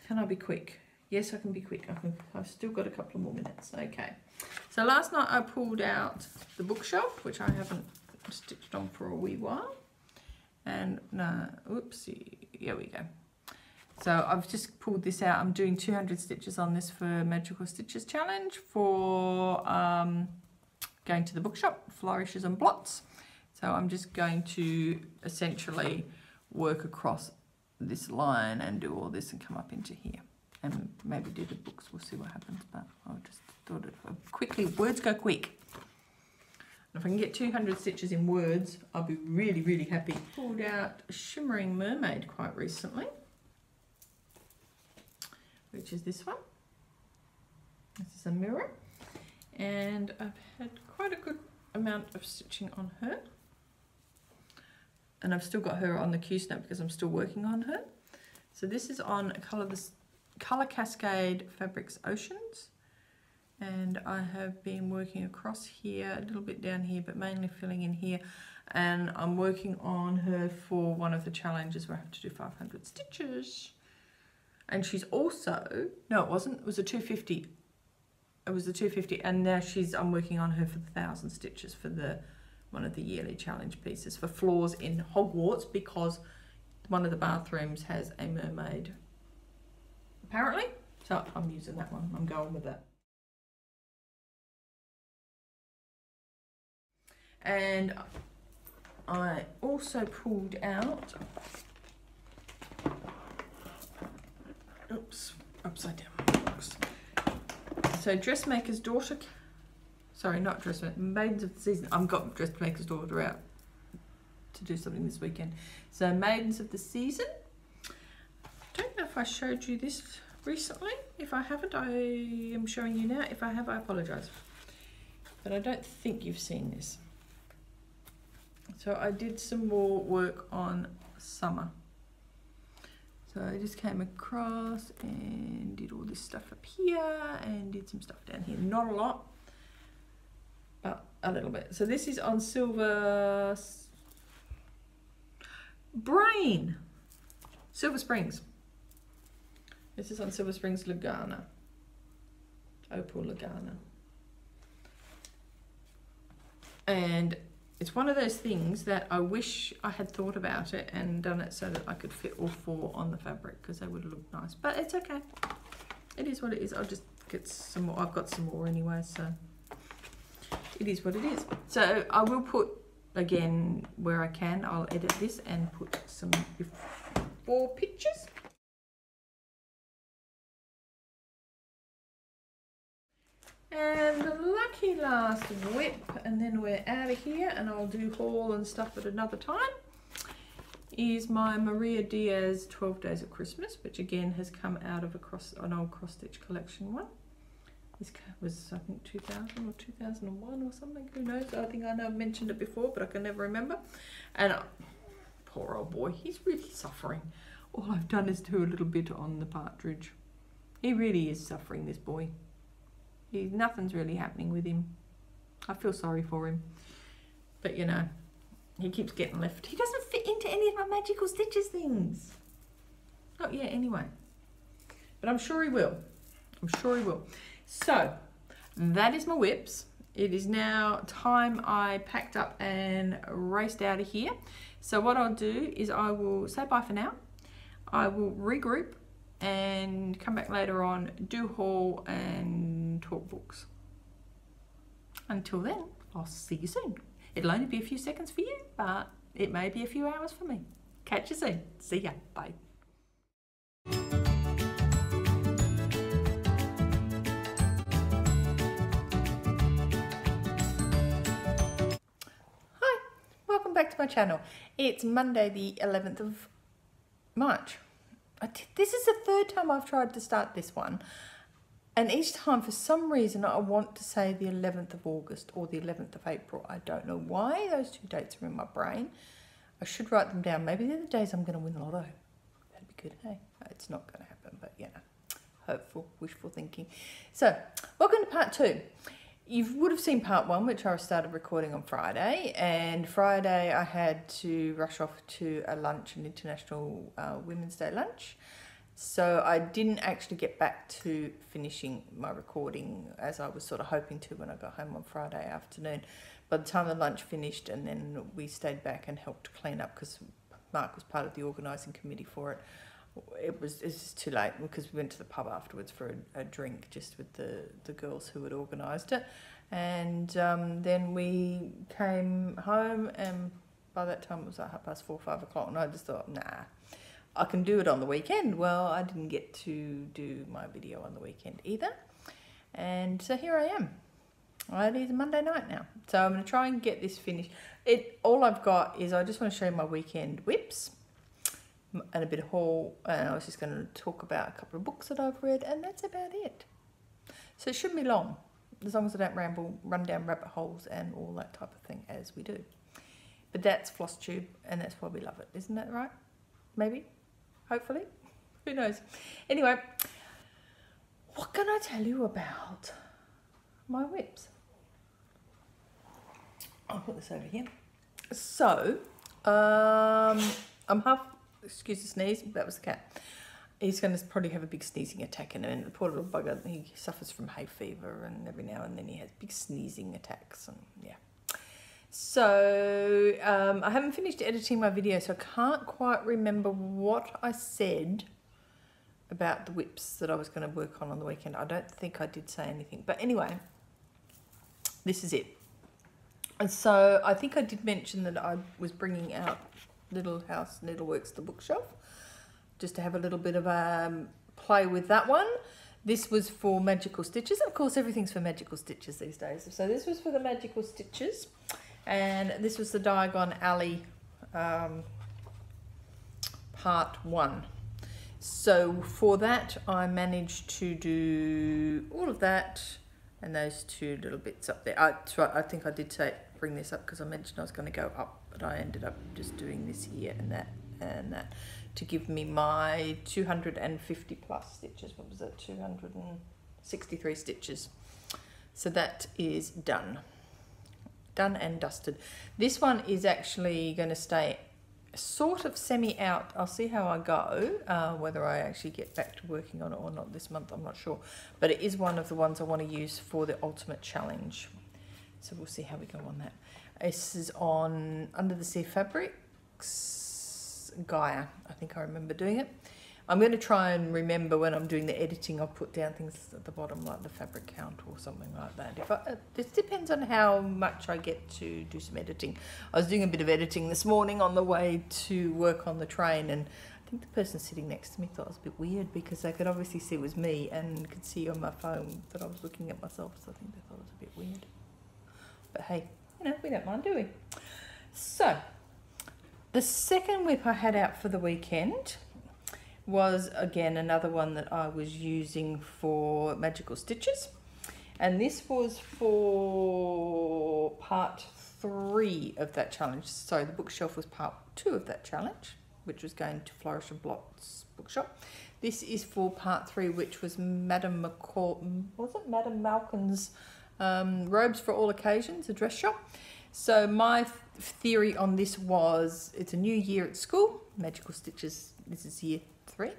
Can I be quick? Yes, I can be quick. I've still got a couple of more minutes. Okay. So last night I pulled out the bookshelf, which I haven't stitched on for a wee while. And no, oopsie, here we go. So I've just pulled this out. I'm doing 200 stitches on this for Magical Stitches Challenge for going to the bookshop, Flourishes and Blots. So I'm just going to essentially work across this line and do all this and come up into here. And maybe do the books, we'll see what happens. But I just thought it quickly, words go quick. If I can get 200 stitches in words, I'll be really, really happy. Pulled out Shimmering Mermaid quite recently, which is this one. This is a mirror, and I've had quite a good amount of stitching on her. And I've still got her on the Q-snap because I'm still working on her. So this is on Colour Cascade Fabrics Oceans. And I have been working across here, a little bit down here, but mainly filling in here. And I'm working on her for one of the challenges where I have to do 500 stitches. And she's also, no, it wasn't, it was a 250. It was a 250, and now I'm working on her for the 1,000 stitches for one of the yearly challenge pieces for floors in Hogwarts, because one of the bathrooms has a mermaid, apparently. So I'm using that one, I'm going with that. And I also pulled out, oops, upside down box. So Dressmaker's Daughter, sorry, not Dressmaker, Maidens of the Season. I've got Dressmaker's Daughter out to do something this weekend. So Maidens of the Season. I don't know if I showed you this recently. If I haven't, I am showing you now. If I have, I apologise. But I don't think you've seen this. So I did some more work on summer. So I just came across and did all this stuff up here and did some stuff down here. Not a lot, but a little bit. So this is on Silver Springs. This is on Silver Springs Lagana, Opal Lagana. And it's one of those things that I wish I had thought about it and done it so that I could fit all 4 on the fabric, because they would look nice. But it's okay. It is what it is. I'll just get some more. I've got some more anyway, so it is what it is. So I will put, again, where I can, I'll edit this and put some before pictures. And the lucky last whip, and then we're out of here, and I'll do haul and stuff at another time, is my Maria Diaz 12 Days of Christmas, which again has come out of an old cross stitch collection one. This was, I think, 2000 or 2001 or something, who knows. I know I've mentioned it before, but I can never remember. And poor old boy, he's really suffering. All I've done is do a little bit on the partridge. He really is suffering, this boy. Nothing's really happening with him. I feel sorry for him. But you know, he keeps getting left. He doesn't fit into any of my Magical Stitches things. Not yet anyway. But I'm sure he will. I'm sure he will. So, that is my whips. It is now time I packed up and raced out of here. So what I'll do is I will say bye for now. I will regroup and come back later on, do haul and talk books. Until then, I'll see you soon. It'll only be a few seconds for you, but it may be a few hours for me. Catch you soon. See ya. Bye. Hi, welcome back to my channel. It's Monday the 11th of March. This is the 3rd time I've tried to start this one, and each time for some reason I want to say the 11th of August or the 11th of April. I don't know why those 2 dates are in my brain. I should write them down. Maybe they're the days I'm going to win the lotto. That'd be good, hey? It's not going to happen, but you know, hopeful, wishful thinking. So, welcome to part 2. You would have seen part 1, which I started recording on Friday, and Friday I had to rush off to a lunch, an International Women's Day lunch, so I didn't actually get back to finishing my recording as I was sort of hoping to when I got home on Friday afternoon. by the time the lunch finished, and then we stayed back and helped clean up because Mark was part of the organising committee for it. It was just too late because we went to the pub afterwards for a drink just with the girls who had organised it. And then we came home, and by that time it was like 4:30, 5 o'clock, and I just thought, nah, I can do it on the weekend. Well, I didn't get to do my video on the weekend either. And so here I am. It is a Monday night now. So I'm going to try and get this finished. All I've got is I just want to show you my weekend whips and a bit of haul. And I was just going to talk about a couple of books that I've read, and that's about it. So it shouldn't be long, as long as I don't ramble, run down rabbit holes and all that type of thing as we do. But that's FlossTube, and that's why we love it. Isn't that right? Maybe? Hopefully? Who knows? Anyway, what can I tell you about my whips? I'll put this over here. So, I'm half, excuse the sneeze, that was the cat. He's going to probably have a big sneezing attack in a minute. The poor little bugger, he suffers from hay fever, and every now and then he has big sneezing attacks, and yeah. So, I haven't finished editing my video, so I can't quite remember what I said about the whips that I was going to work on the weekend. I don't think I did say anything. But anyway, this is it. And so I think I did mention that I was bringing out Little House NEEDLEWORKS, the bookshelf, just to have a little bit of a play with that one. This was for magical stitches. Of course, everything's for magical stitches these days. So this was for the magical stitches. And this was the Diagon Alley part 1. So for that, I managed to do all of that and those two little bits up there. I think I did say bring this up because I mentioned I was going to go up, but I ended up just doing this here and that to give me my 250 plus stitches. What was it? 263 stitches. So that is done. Done and dusted. This one is actually going to stay sort of semi out. I'll see how I go, whether I actually get back to working on it or not this month, I'm not sure, but it is one of the ones I want to use for the ultimate challenge, so we'll see how we go on that. This is on Under the Sea Fabrics, Gaia. I think I remember doing it. I'm going to try and remember when I'm doing the editing, I'll put down things at the bottom like the fabric count or something like that. This depends on how much I get to do some editing. I was doing a bit of editing this morning on the way to work on the train, and I think the person sitting next to me thought it was a bit weird because they could obviously see it was me and could see on my phone that I was looking at myself, so I think they thought it was a bit weird. But hey, you know, we don't mind, do we? So, the second whip I had out for the weekend was again another one that I was using for magical stitches, and this was for part 3 of that challenge. So the bookshelf was part 2 of that challenge, which was going to Flourish and Blot's bookshop. This is for part 3, which was Madame Malkin's Robes for All Occasions, a dress shop. So my theory on this was, it's a new year at school, magical stitches, this is year 3,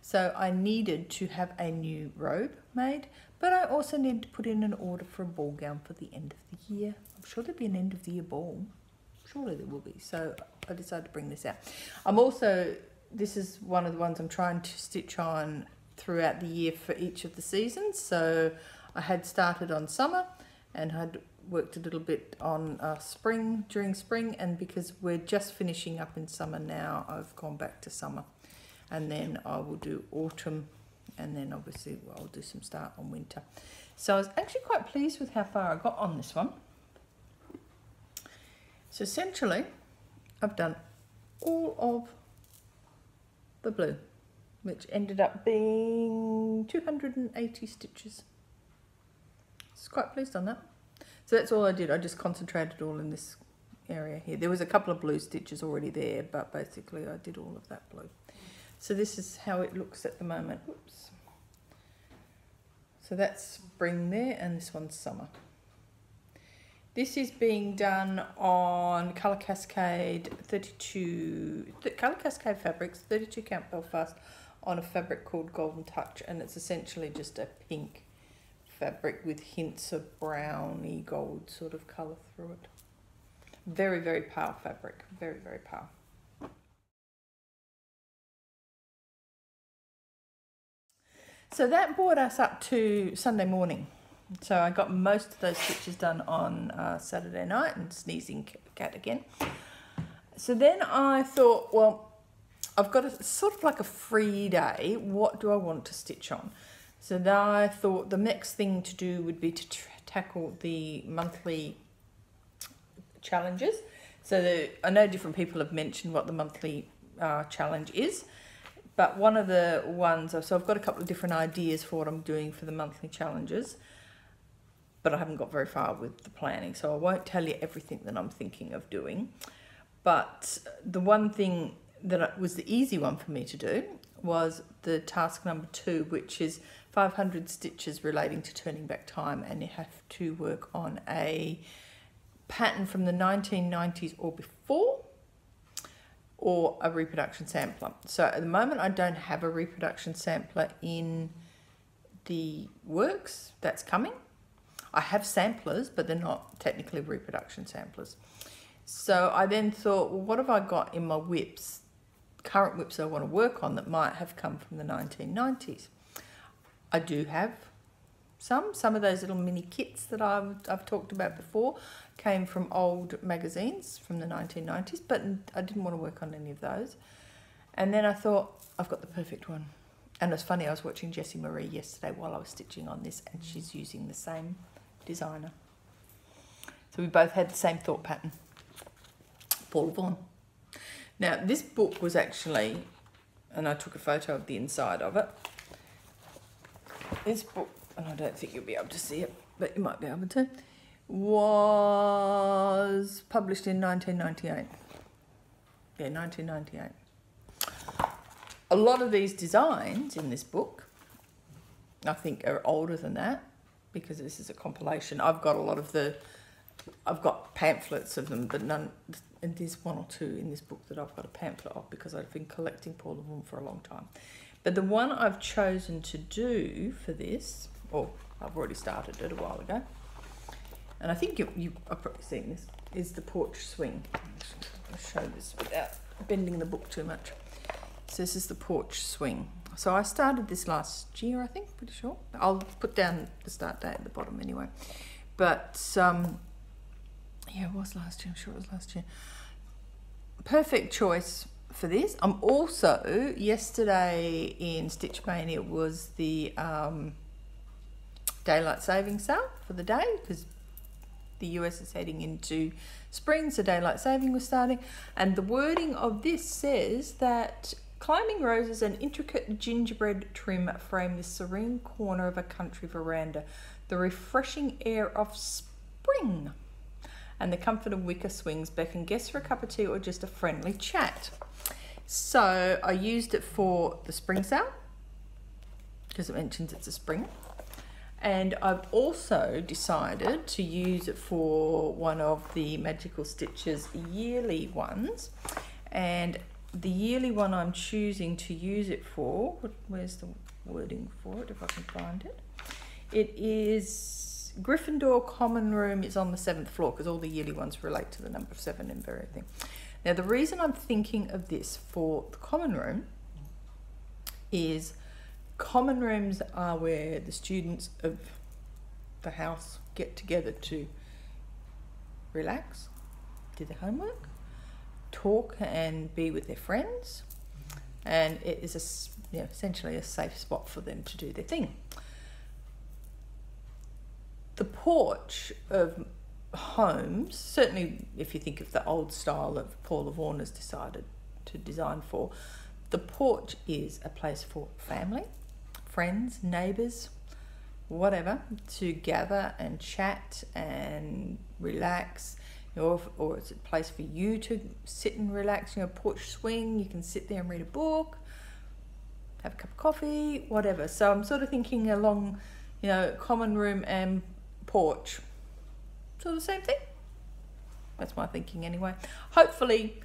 so I needed to have a new robe made, but I also needed to put in an order for a ball gown for the end of the year. I'm sure there'll be an end of the year ball, surely there will be, so I decided to bring this out. This is one of the ones I'm trying to stitch on throughout the year for each of the seasons. So I had started on summer and had worked a little bit on spring, during spring, and because we're just finishing up in summer now, I've gone back to summer. And then I will do autumn, and then obviously I'll do some start on winter. So I was actually quite pleased with how far I got on this one. So essentially, I've done all of the blue, which ended up being 280 stitches. I was quite pleased on that. So that's all I did. I just concentrated all in this area here. There was a couple of blue stitches already there, but basically I did all of that blue. So this is how it looks at the moment. Whoops. So that's spring there, and this one's summer. This is being done on Colour Cascade 32, Colour Cascade fabrics, 32 count Belfast, on a fabric called Golden Touch, and it's essentially just a pink fabric with hints of browny gold sort of colour through it. Very, very pale fabric, very, very pale. So that brought us up to Sunday morning. So I got most of those stitches done on Saturday night, and sneezing cat again. So then I thought, well, I've got a sort of like a free day. What do I want to stitch on? So then I thought the next thing to do would be to tackle the monthly challenges. So I know different people have mentioned what the monthly challenge is. But one of the ones, so I've got a couple of different ideas for what I'm doing for the monthly challenges, but I haven't got very far with the planning, so I won't tell you everything that I'm thinking of doing. But the one thing that was the easy one for me to do was the task number 2, which is 500 stitches relating to turning back time, and you have to work on a pattern from the 1990s or before, or a reproduction sampler. So at the moment I don't have a reproduction sampler in the works. That's coming. I have samplers, but they're not technically reproduction samplers. So I then thought, well, what have I got in my whips, current whips I want to work on that might have come from the 1990s? I do have some of those little mini kits that I've talked about before came from old magazines from the 1990s, but I didn't want to work on any of those. And then I thought, I've got the perfect one. And it's funny, I was watching Jessie Marie yesterday while I was stitching on this, and she's using the same designer. So we both had the same thought pattern. Paula Vaughan. Now this book was actually, and I took a photo of the inside of it. This book, and I don't think you'll be able to see it, but you might be able to, was published in 1998. Yeah, 1998. A lot of these designs in this book, I think, are older than that, because this is a compilation. I've got a lot of I've got pamphlets of them, but none, and there's one or two in this book that I've got a pamphlet of because I've been collecting Paula Vaughan for a long time. But the one I've chosen to do for this, or I've already started it a while ago, and I think you I've probably seen this, is the porch swing. I'll show this without bending the book too much. So this is the porch swing. So I started this last year, I think, pretty sure. I'll put down the start date at the bottom anyway. But yeah, it was last year. I'm sure it was last year. Perfect choice for this. I'm also, yesterday in Stitch Mania was the daylight saving sale for the day, because the US is heading into spring, so daylight saving was starting. And the wording of this says that climbing roses and intricate gingerbread trim frame the serene corner of a country veranda, the refreshing air of spring and the comfort of wicker swings beckon guests for a cup of tea or just a friendly chat. So I used it for the spring sale because it mentions it's a spring. And I've also decided to use it for one of the Magical Stitches yearly ones. And the yearly one I'm choosing to use it for, where's the wording for it if I can find it? It is Gryffindor Common Room is on the 7th floor, because all the yearly ones relate to the number 7 and everything. Now the reason I'm thinking of this for the common room is common rooms are where the students of the house get together to relax, do their homework, talk and be with their friends, and it is essentially a safe spot for them to do their thing. The porch of homes, certainly if you think of the old style that Paula Vaughan has decided to design for, the porch is a place for family, friends, neighbours, whatever, to gather and chat and relax, or it's a place for you to sit and relax. Porch swing, you can sit there and read a book, have a cup of coffee, whatever. So I'm sort of thinking along, common room and porch, sort of the same thing. That's my thinking anyway. Hopefully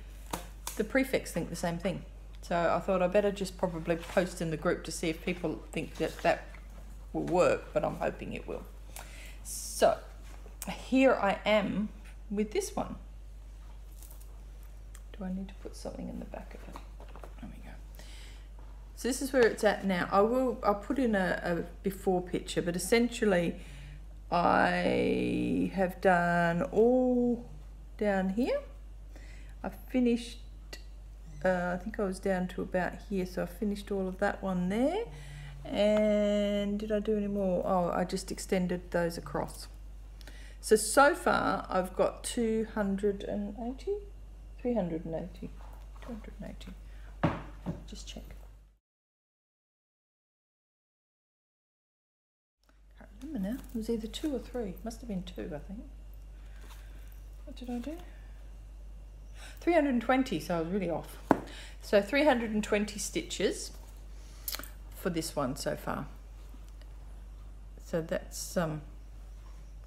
the prefects think the same thing. So I thought I better just probably post in the group to see if people think that will work, but I'm hoping it will. So here I am with this one. Do I need to put something in the back of it? There we go. So this is where it's at now. I'll put in a before picture, but essentially I have done all down here. I finished, I think I was down to about here, so I finished all of that one there. And did I do any more? Oh, I just extended those across. So far I've got 280, 380, 280. Just check. Can't remember now. It was either 2 or 3. Must have been 2, I think. What did I do? 320, so I was really off. So 320 stitches for this one so far. So that's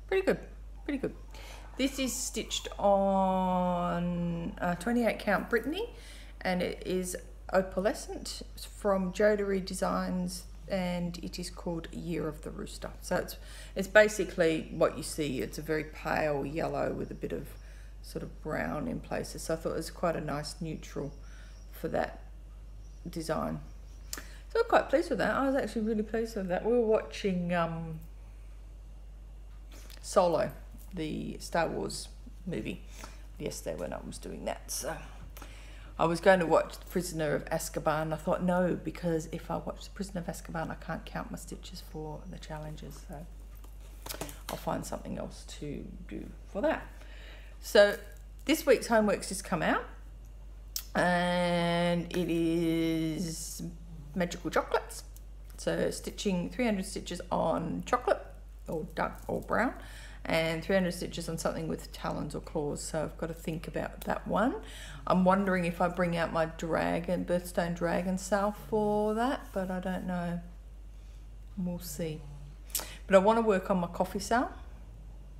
pretty good, pretty good. This is stitched on 28 count Brittany, and it is opalescent from Jodari Designs, and it is called Year of the Rooster. So it's basically what you see. It's a very pale yellow with a bit of sort of brown in places. So I thought it was quite a nice neutral for that design. So I'm quite pleased with that. I was actually really pleased with that. We were watching Solo, the Star Wars movie, yesterday when I was doing that. So I was going to watch The Prisoner of Azkaban. I thought no, because if I watch The Prisoner of Azkaban, I can't count my stitches for the challenges. So I'll find something else to do for that. So this week's homework's just come out, and it is magical chocolates. So stitching 300 stitches on chocolate or dark or brown, and 300 stitches on something with talons or claws. So I've got to think about that one. I'm wondering if I bring out my dragon, birthstone dragon sail for that, but I don't know. We'll see. But I want to work on my coffee sail,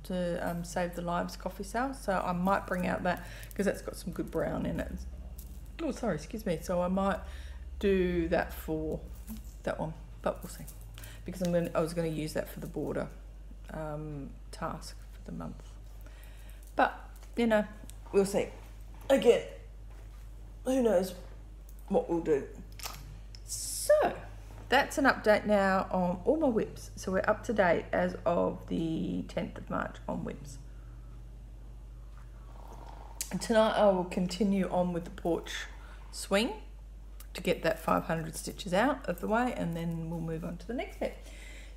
to Save the Lives coffee sail. So I might bring out that, because that's got some good brown in it. Oh, sorry, excuse me. So I might do that for that one, but we'll see. Because I was going to use that for the border task for the month. But, you know, we'll see. Again, who knows what we'll do. So that's an update now on all my whips. So we're up to date as of the 10th of March on whips. And tonight I will continue on with the porch swing to get that 500 stitches out of the way, and then we'll move on to the next step.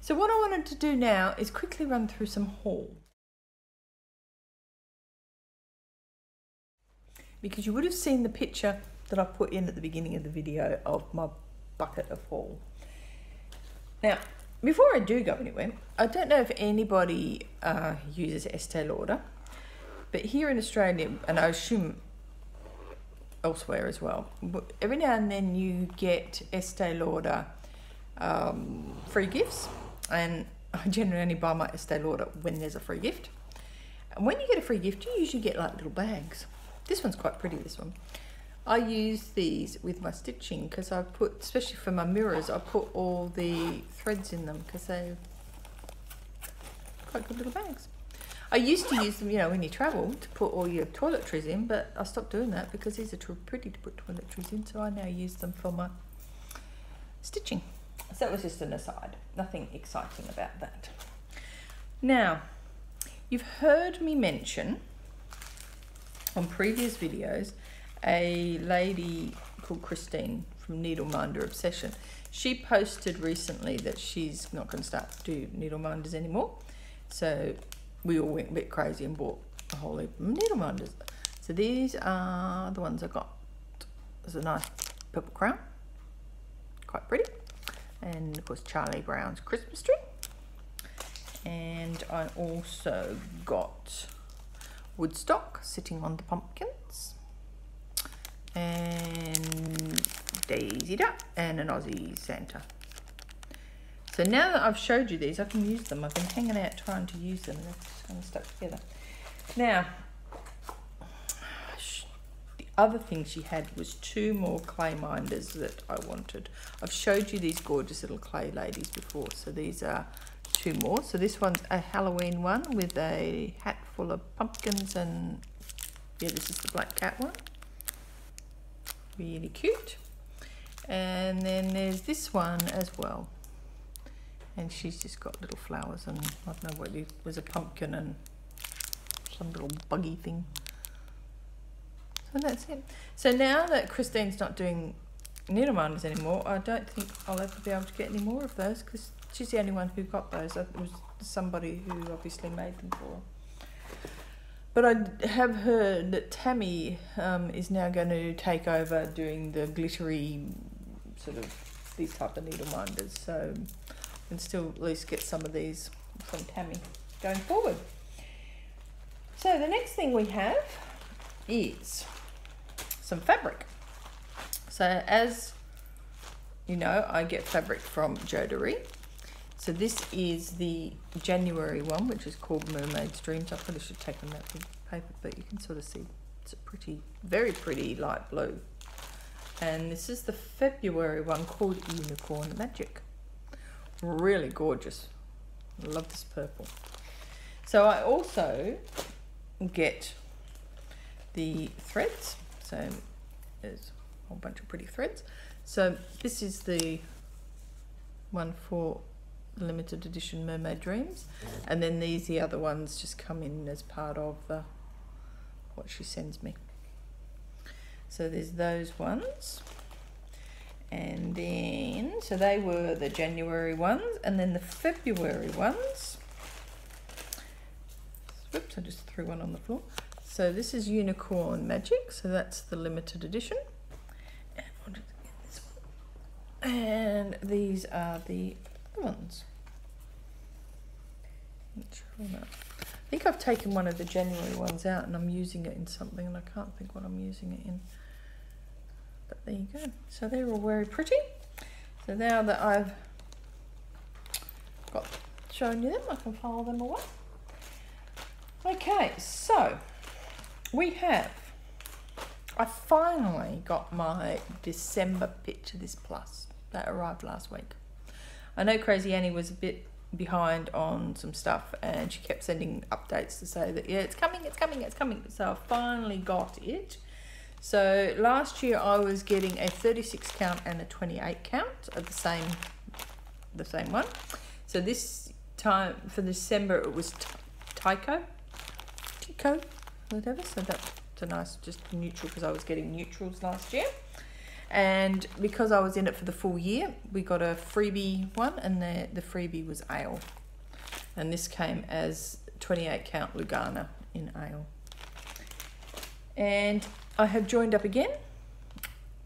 So what I wanted to do now is quickly run through some haul. Because you would have seen the picture that I put in at the beginning of the video of my bucket of haul. Now, before I do go anywhere, I don't know if anybody uses Estee Lauder, but here in Australia, and I assume elsewhere as well, every now and then you get Estee Lauder free gifts, and I generally only buy my Estee Lauder when there's a free gift. And when you get a free gift, you usually get like little bags. This one's quite pretty, this one. I use these with my stitching because I put, especially for my mirrors, I put all the threads in them because they're quite good little bags. I used to use them, you know, when you travel to put all your toiletries in, but I stopped doing that because these are too pretty to put toiletries in, so I now use them for my stitching. So that was just an aside, nothing exciting about that. Now, you've heard me mention on previous videos a lady called Christine from Needleminder Obsession. She posted recently that she's not going to start to do Needleminders anymore. So we all went a bit crazy and bought a whole heap of Needleminders. So these are the ones I got. There's a nice purple crown, quite pretty. And of course Charlie Brown's Christmas tree. And I also got Woodstock sitting on the pumpkins, and Daisy Duck, and an Aussie Santa. So now that I've showed you these, I can use them. I've been hanging out trying to use them, and they're just kind of stuck together. Now, the other thing she had was 2 more clay minders that I wanted. I've showed you these gorgeous little clay ladies before, so these are 2 more. So this one's a Halloween one with a hat full of pumpkins, and yeah, this is the black cat one. Really cute. And then there's this one as well. And she's just got little flowers, and I don't know what it was, a pumpkin and some little buggy thing. So that's it. So now that Christine's not doing needle minders anymore, I don't think I'll ever be able to get any more of those, because she's the only one who got those. It was somebody who obviously made them for her. But I have heard that Tammy is now going to take over doing the glittery sort of these type of needle minders. So I can still at least get some of these from Tammy going forward. So the next thing we have is some fabric. So as you know, I get fabric from JCS. So this is the January one, which is called Mermaid's Dreams. I probably should take them out with paper, but you can sort of see it's a pretty, very pretty light blue. And this is the February one called Unicorn Magic. Really gorgeous. I love this purple. So I also get the threads. So there's a whole bunch of pretty threads. So this is the one for limited edition Mermaid Dreams, and then the other ones just come in as part of what she sends me. So there's those ones, and then so they were the January ones, and then the February ones. Whoops, I just threw one on the floor. So this is Unicorn Magic, so that's the limited edition. And I'll just get this one. And these are the other ones. I think I've taken one of the January ones out and I'm using it in something, and I can't think what I'm using it in. But there you go. So they're all very pretty. So now that I've got shown you them, I can file them away. Okay, so I finally got my December pitch of this plus that arrived last week. I know Crazy Annie was a bit behind on some stuff, and she kept sending updates to say that yeah, it's coming, it's coming, it's coming. So I finally got it. So last year I was getting a 36 count and a 28 count of the same one. So this time for December it was Tico, whatever. So that's a nice just neutral, because I was getting neutrals last year. And because I was in it for the full year, we got a freebie one, and the freebie was ale. And this came as 28 count Lugana in ale. And I have joined up again,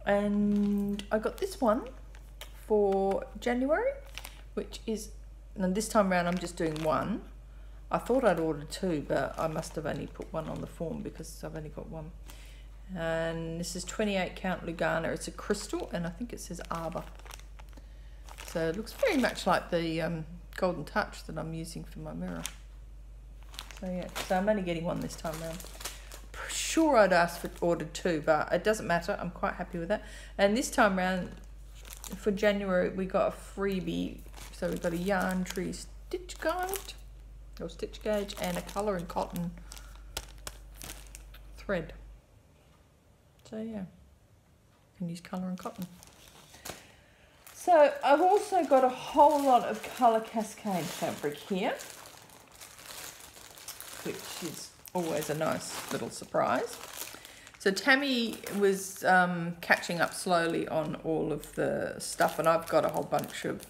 and I got this one for January, which is, and this time around I'm just doing one. I thought I'd ordered 2, but I must have only put 1 on the form because I've only got 1. And this is 28 count Lugana. It's a crystal, and I think it says Arbor. So it looks very much like the Golden Touch that I'm using for my mirror. So yeah, so I'm only getting 1 this time around. Sure, I'd asked for ordered 2, but it doesn't matter. I'm quite happy with that. And this time around for January we got a freebie. So we got a yarn tree stitch guide or stitch gauge and a colour and cotton thread. So yeah, you can use colour and cotton. So I've also got a whole lot of colour cascade fabric here, which is always a nice little surprise. So Tammy was catching up slowly on all of the stuff, and I've got a whole bunch of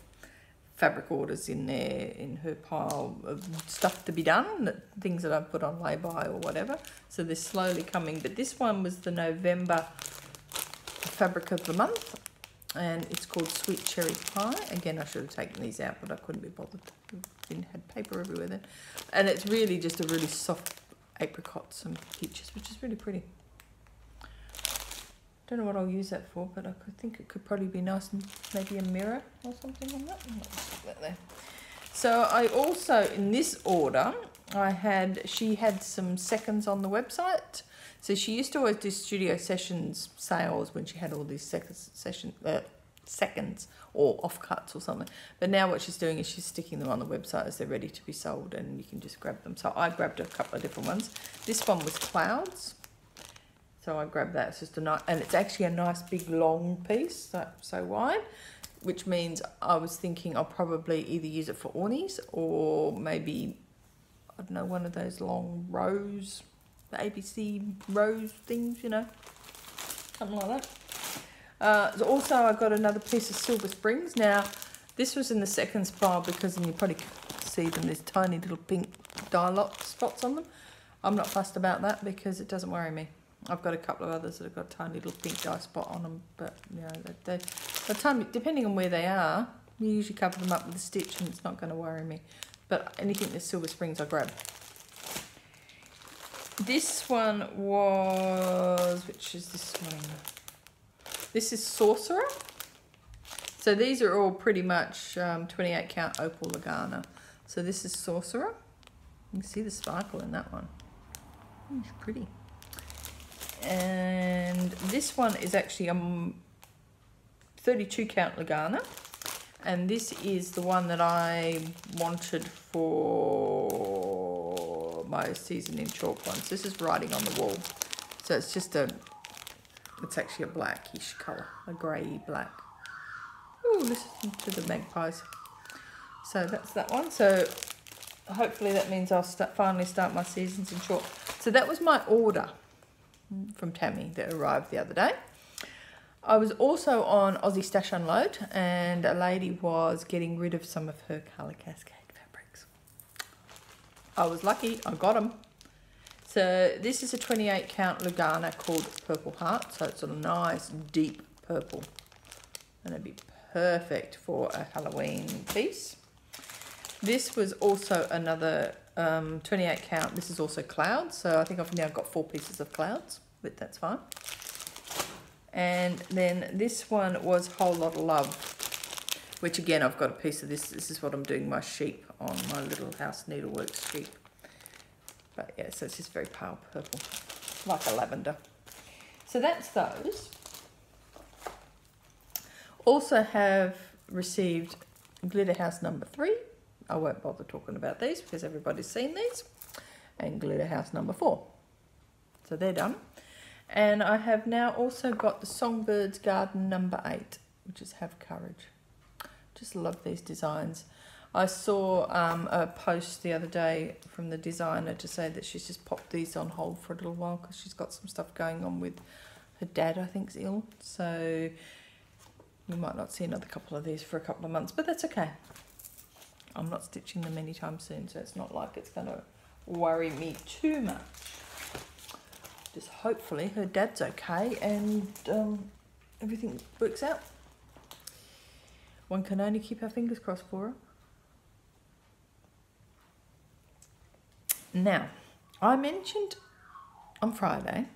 fabric orders in there in her pile of stuff to be done, things that I've put on lay-by or whatever. So they're slowly coming, but this one was the November fabric of the month, and it's called Sweet Cherry Pie. Again, I should have taken these out, but I couldn't be bothered. Had paper everywhere then. And it's really just a really soft apricots and peaches, which is really pretty. Don't know what I'll use that for, but I think it could probably be nice, and maybe a mirror or something on that. Stick that there. So I also, in this order, she had some seconds on the website. So she used to always do studio sessions sales when she had all these seconds or offcuts or something. But now what she's doing is she's sticking them on the website as they're ready to be sold, and you can just grab them. So I grabbed a couple of different ones. This one was clouds. So I grabbed that. It's just a nice, and it's actually a nice big long piece, so wide, which means I was thinking I'll probably either use it for ornies or maybe, I don't know, one of those long rows, the ABC rose things, you know, something like that. So also I got another piece of silver springs. Now this was in the second pile because, and you probably see them, there's tiny little pink dye lock spots on them. I'm not fussed about that because it doesn't worry me. I've got a couple of others that have got a tiny little pink dye spot on them, but you know, they're tiny, depending on where they are, you usually cover them up with a stitch and it's not going to worry me. But anything that's silver springs I grab. This one was, which is this one? This is Sorcerer. So these are all pretty much 28 count opal Lagana. So this is Sorcerer. You can see the sparkle in that one. It's pretty. And this one is actually 32 count Lagana. And this is the one that I wanted for my season in chalk ones. This is Writing on the Wall. So it's just it's actually a blackish colour, a grey black. Ooh, listen to the magpies. So that's that one. So hopefully that means I'll finally start my seasons in chalk. So that was my order from Tammy that arrived the other day. I was also on Aussie Stash Unload, and a lady was getting rid of some of her colour cascade fabrics. I was lucky, I got them. So this is a 28 count Lagana called Purple Heart, so it's a nice deep purple, and it'd be perfect for a Halloween piece. This was also another 28 count. This is also clouds, so I think I've now got 4 pieces of clouds, but that's fine. And then this one was Whole Lot of Love, which again, I've got a piece of this. This is what I'm doing my sheep on, my Little House Needleworks sheep. But yeah, so it's just very pale purple, like a lavender. So that's those. Also have received Glitter House number 3. I won't bother talking about these because everybody's seen these. And Glitter House number 4. So they're done. And I have now also got the Songbird's Garden number 8, which is Have Courage. Just love these designs. I saw a post the other day from the designer to say that she's just popped these on hold for a little while because she's got some stuff going on with her dad, I think, is ill. So we might not see another couple of these for a couple of months, but that's okay. I'm not stitching them anytime soon, so it's not like it's going to worry me too much. Just hopefully her dad's okay and everything works out. One can only keep our fingers crossed for her. Now, I mentioned on Friday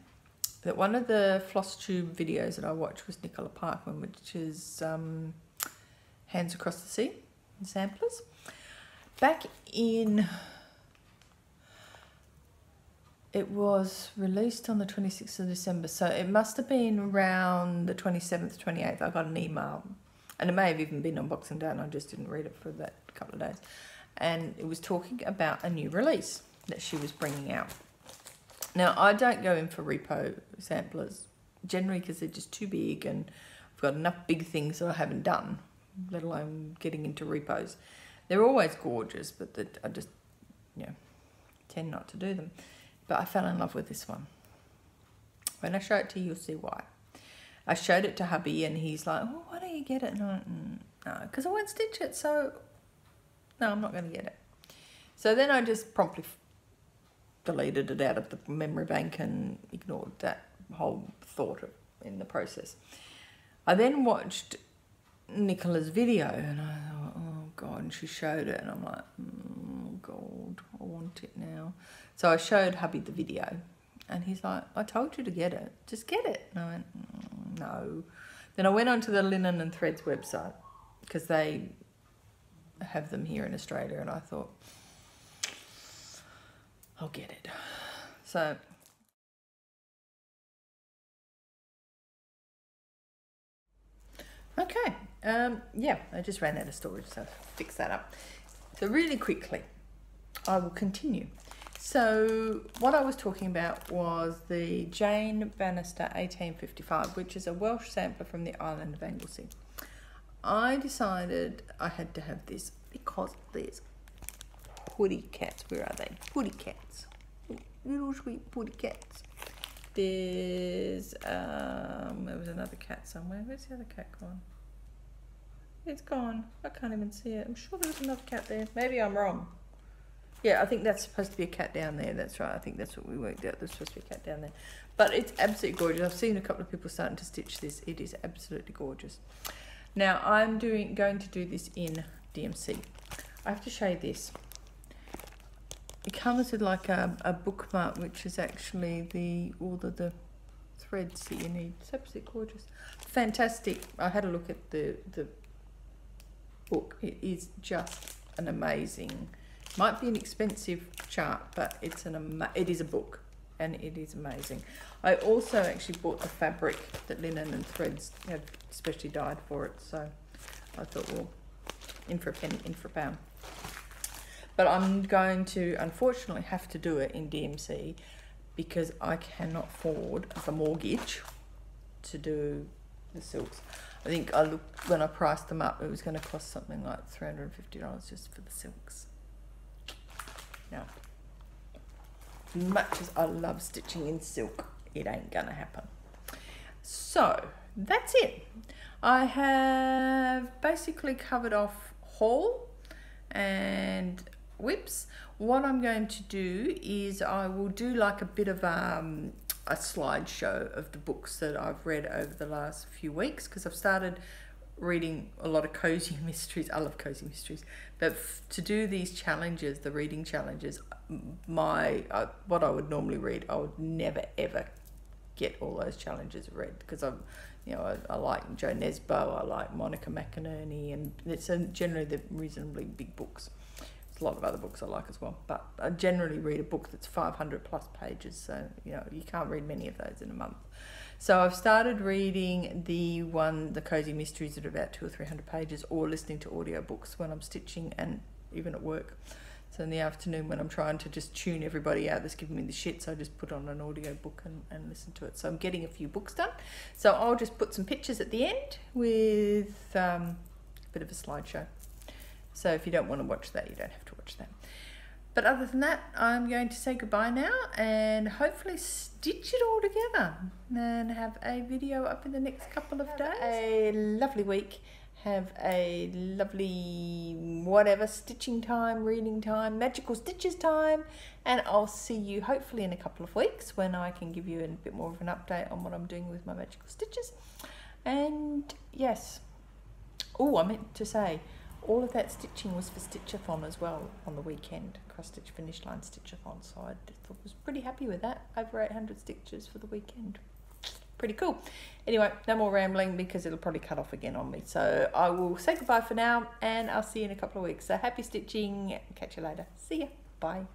that one of the FlossTube videos that I watched was Nicola Parkman, which is Hands Across the Sea, samplers. Back in... It was released on the 26th of December, so it must have been around the 27th, 28th. I got an email, and it may have even been on Boxing Day, and I just didn't read it for that couple of days. And it was talking about a new release that she was bringing out. Now, I don't go in for repo samplers, generally because they're just too big, and I've got enough big things that I haven't done, let alone getting into repos. They're always gorgeous, but I just, you know, tend not to do them. But I fell in love with this one. When I show it to you, you'll see why. I showed it to hubby and he's like, oh, why don't you get it? And I went, no, because I won't stitch it, so no, I'm not going to get it. So then I just promptly deleted it out of the memory bank and ignored that whole thought in the process. I then watched Nicola's video and I thought, oh God, and she showed it and I'm like, oh God, I want it now. So I showed hubby the video and he's like, I told you to get it, just get it. And I went, no. Then I went onto the Linen and Threads website because they have them here in Australia and I thought, I'll get it. So Okay, yeah, I just ran out of storage, so fix that up. So really quickly, I will continue. So what I was talking about was the Jane Bannister 1855, which is a Welsh sampler from the island of Anglesey. I decided I had to have this because there's putty cats. Where are they? Putty cats. Little sweet putty cats. There's, there was another cat somewhere. Where's the other cat gone? It's gone. I can't even see it. I'm sure there was another cat there. Maybe I'm wrong. Yeah, I think that's supposed to be a cat down there. That's right. I think that's what we worked out. There's supposed to be a cat down there. But it's absolutely gorgeous. I've seen a couple of people starting to stitch this. It is absolutely gorgeous. Now, I'm going to do this in DMC. I have to show you this. It comes with like a bookmark, which is actually all the threads that you need. It's absolutely gorgeous. Fantastic. I had a look at the book. It is just an amazing, might be an expensive chart, but it's it is a book and it is amazing. I also actually bought the fabric that linen and threads have especially dyed for it, so I thought, well, in for a penny, in for a pound. But I'm going to unfortunately have to do it in DMC because I cannot afford the mortgage to do the silks. I think I looked, when I priced them up, it was going to cost something like $350 just for the silks. Now, as much as I love stitching in silk, it ain't going to happen. So, that's it. I have basically covered off haul and whips. What I'm going to do is I will do like a bit of a slideshow of the books that I've read over the last few weeks, because I've started reading a lot of cozy mysteries. I love cozy mysteries, but to do these challenges, the reading challenges, what I would normally read, I would never ever get all those challenges read, because I'm, you know, I like Joe Nesbo, I like Monica McInerney, and it's generally the reasonably big books. There's a lot of other books I like as well, but I generally read a book that's 500 plus pages, so you know you can't read many of those in a month. So I've started reading the cozy mysteries that are about 200 or 300 pages, or listening to audiobooks when I'm stitching and even at work. So in the afternoon when I'm trying to just tune everybody out that's giving me the shits, I just put on an audiobook and listen to it. So I'm getting a few books done. So I'll just put some pictures at the end with a bit of a slideshow. So if you don't want to watch that, you don't have to watch that. But other than that, I'm going to say goodbye now and hopefully stitch it all together and have a video up in the next couple of days. A lovely week. Have a lovely whatever stitching time, reading time, magical stitches time, and I'll see you hopefully in a couple of weeks when I can give you a bit more of an update on what I'm doing with my magical stitches. And yes, oh, I meant to say, all of that stitching was for Stitchathon as well on the weekend, Cross Stitch Finish Line Stitchathon, so I was pretty happy with that. Over 800 stitches for the weekend. Pretty cool. Anyway, no more rambling because it'll probably cut off again on me. So I will say goodbye for now and I'll see you in a couple of weeks. So happy stitching. Catch you later. See ya. Bye.